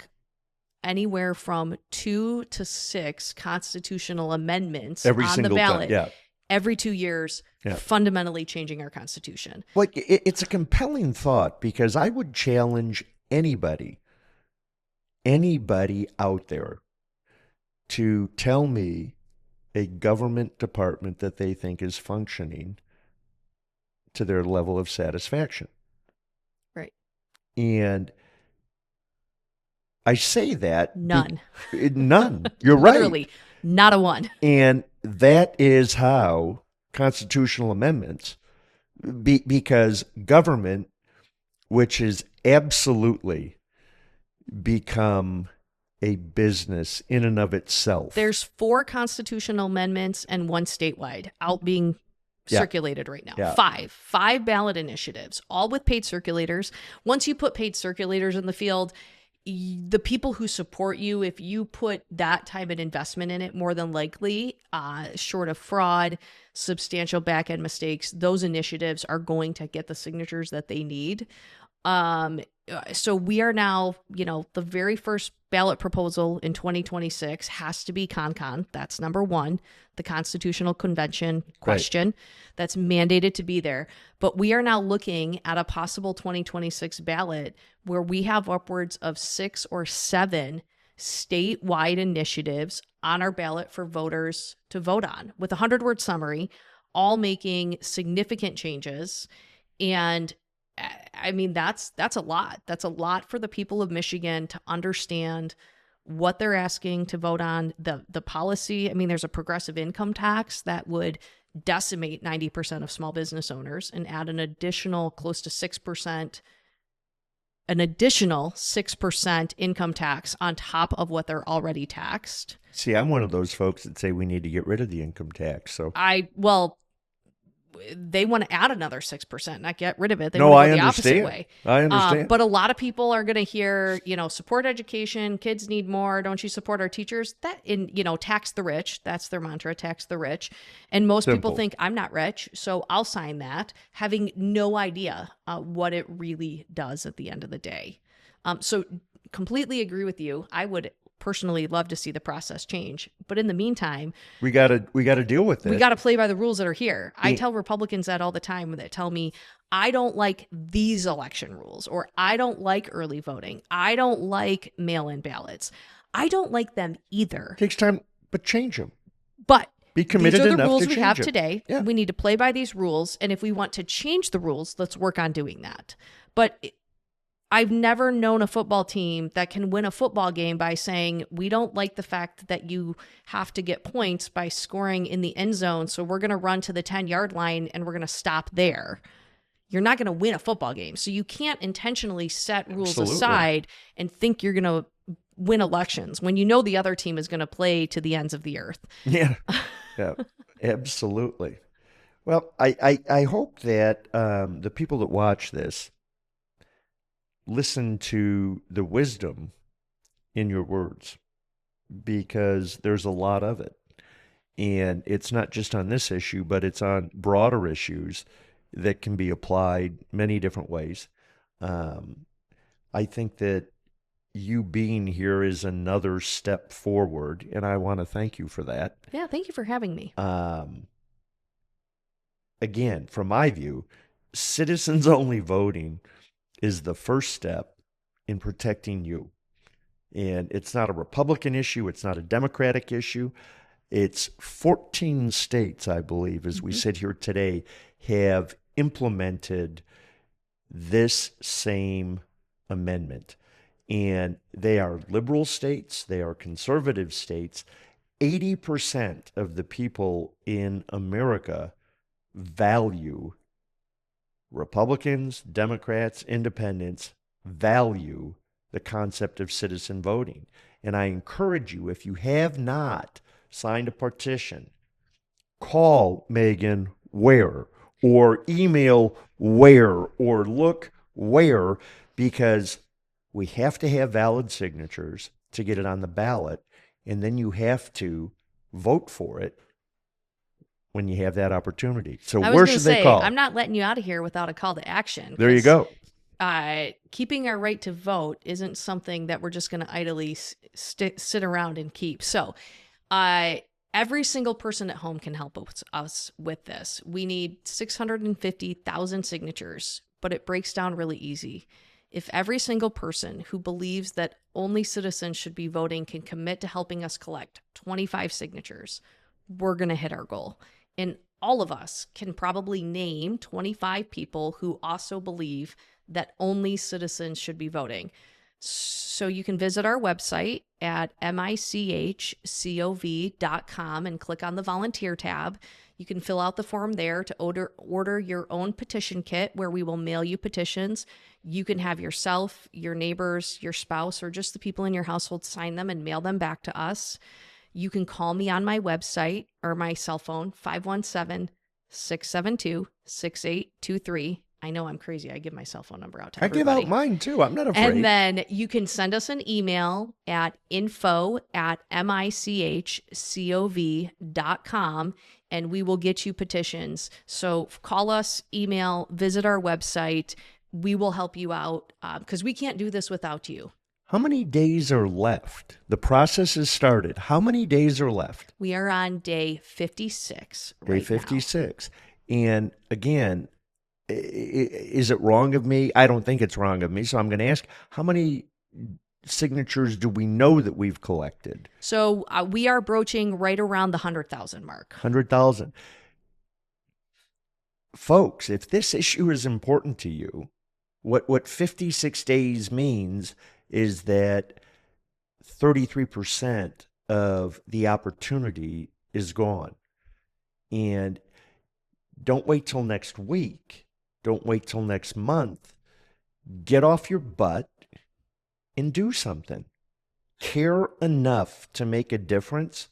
anywhere from 2 to 6 constitutional amendments every on the ballot time, every 2 years, fundamentally changing our Constitution. Well, it's a compelling thought, because I would challenge anybody out there to tell me a government department that they think is functioning to their level of satisfaction. Right. And I say that. None. None. You're right. Literally, not a one. And that is how constitutional amendments, because government, which is absolutely become a business in and of itself. There's 4 constitutional amendments and 1 statewide out being circulated right now. Yeah. 5 ballot initiatives, all with paid circulators. Once you put paid circulators in the field, the people who support you, if you put that type of investment in it, more than likely, short of fraud, substantial back end mistakes, those initiatives are going to get the signatures that they need. So we are now, the very first ballot proposal in 2026 has to be CONCON. That's number one, the Constitutional Convention question. Right. That's mandated to be there. But we are now looking at a possible 2026 ballot where we have upwards of 6 or 7 statewide initiatives on our ballot for voters to vote on with a 100-word summary, all making significant changes. And I mean, that's a lot. That's a lot for the people of Michigan to understand what they're asking to vote on, the policy. I mean, there's a progressive income tax that would decimate 90% of small business owners and add an additional close to 6%, an additional 6% income tax on top of what they're already taxed. See, I'm one of those folks that say we need to get rid of the income tax. So they want to add another 6%, not get rid of it. They no, want to go the opposite way. I understand. But a lot of people are going to hear, support education, kids need more. Don't you support our teachers? Tax the rich. That's their mantra, tax the rich. And most people think I'm not rich, so I'll sign that, having no idea what it really does at the end of the day. So completely agree with you. I would personally love to see the process change, but in the meantime, we got to deal with it. We got to play by the rules that are here. I tell Republicans that all the time, that tell me I don't like these election rules, or I don't like early voting, I don't like mail-in ballots. I don't like them either. It takes time, but change them. But be committed enough to change them. These are the rules we have today. Yeah. We need to play by these rules, and if we want to change the rules, let's work on doing that. But I've never known a football team that can win a football game by saying, we don't like the fact that you have to get points by scoring in the end zone, so we're going to run to the 10-yard line and we're going to stop there. You're not going to win a football game. So you can't intentionally set rules aside and think you're going to win elections when you know the other team is going to play to the ends of the earth. Yeah, yeah, absolutely. Well, I hope that the people that watch this listen to the wisdom in your words, because there's a lot of it. And it's not just on this issue, but it's on broader issues that can be applied many different ways. I think that you being here is another step forward, and I want to thank you for that. Yeah, thank you for having me. Again, from my view, citizens-only voting is the first step in protecting you. And it's not a Republican issue. It's not a Democratic issue. It's 14 states, I believe, as we sit here today, have implemented this same amendment. And they are liberal states. They are conservative states. 80% of the people in America value Republicans, Democrats, Independents value the concept of citizen voting. And I encourage you, if you have not signed a petition, call Meghan where, or email where, or look where, because we have to have valid signatures to get it on the ballot, and then you have to vote for it when you have that opportunity. So where should they call? I'm not letting you out of here without a call to action. There you go. Keeping our right to vote isn't something that we're just going to idly sit around and keep. So every single person at home can help us with this. We need 650,000 signatures, but it breaks down really easy. If every single person who believes that only citizens should be voting can commit to helping us collect 25 signatures, we're going to hit our goal. And all of us can probably name 25 people who also believe that only citizens should be voting. So you can visit our website at michcov.com and click on the volunteer tab. You can fill out the form there to order your own petition kit, where we will mail you petitions. You can have yourself, your neighbors, your spouse, or just the people in your household sign them and mail them back to us. You can call me on my website or my cell phone, 517-672-6823. I know I'm crazy. I give my cell phone number out to I everybody. give out mine too. I'm not afraid. And then you can send us an email at info@michcov.com and we will get you petitions. So call us, email, visit our website. We will help you out because we can't do this without you. How many days are left? The process has started. How many days are left? We are on day 56 Day right 56. And again, is it wrong of me? I don't think it's wrong of me. So I'm going to ask, how many signatures do we know that we've collected? now. So we are broaching right around the 100,000 mark. 100,000. Folks, if this issue is important to you, what 56 days means is that 33% of the opportunity is gone. And don't wait till next week. Don't wait till next month. Get off your butt and do something. Care enough to make a difference.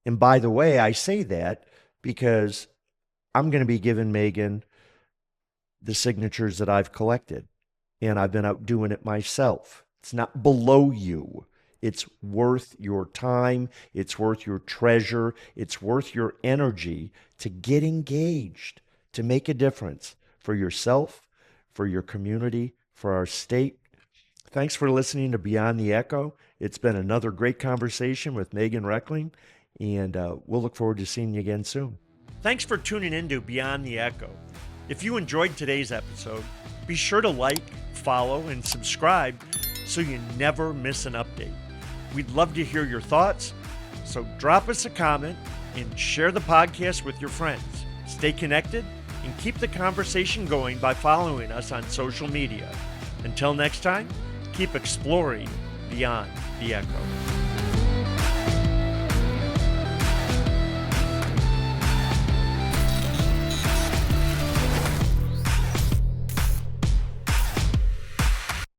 And by the way, I say that because I'm going to be giving Meghan the signatures that I've collected. And I've been out doing it myself. It's not below you. It's worth your time. It's worth your treasure. It's worth your energy to get engaged, to make a difference for yourself, for your community, for our state. Thanks for listening to Beyond the Echo. It's been another great conversation with Meghan Reckling, and we'll look forward to seeing you again soon. Thanks for tuning in to Beyond the Echo. If you enjoyed today's episode, be sure to like, follow, and subscribe so you never miss an update. We'd love to hear your thoughts, so drop us a comment and share the podcast with your friends. Stay connected and keep the conversation going by following us on social media. Until next time, keep exploring beyond the echo.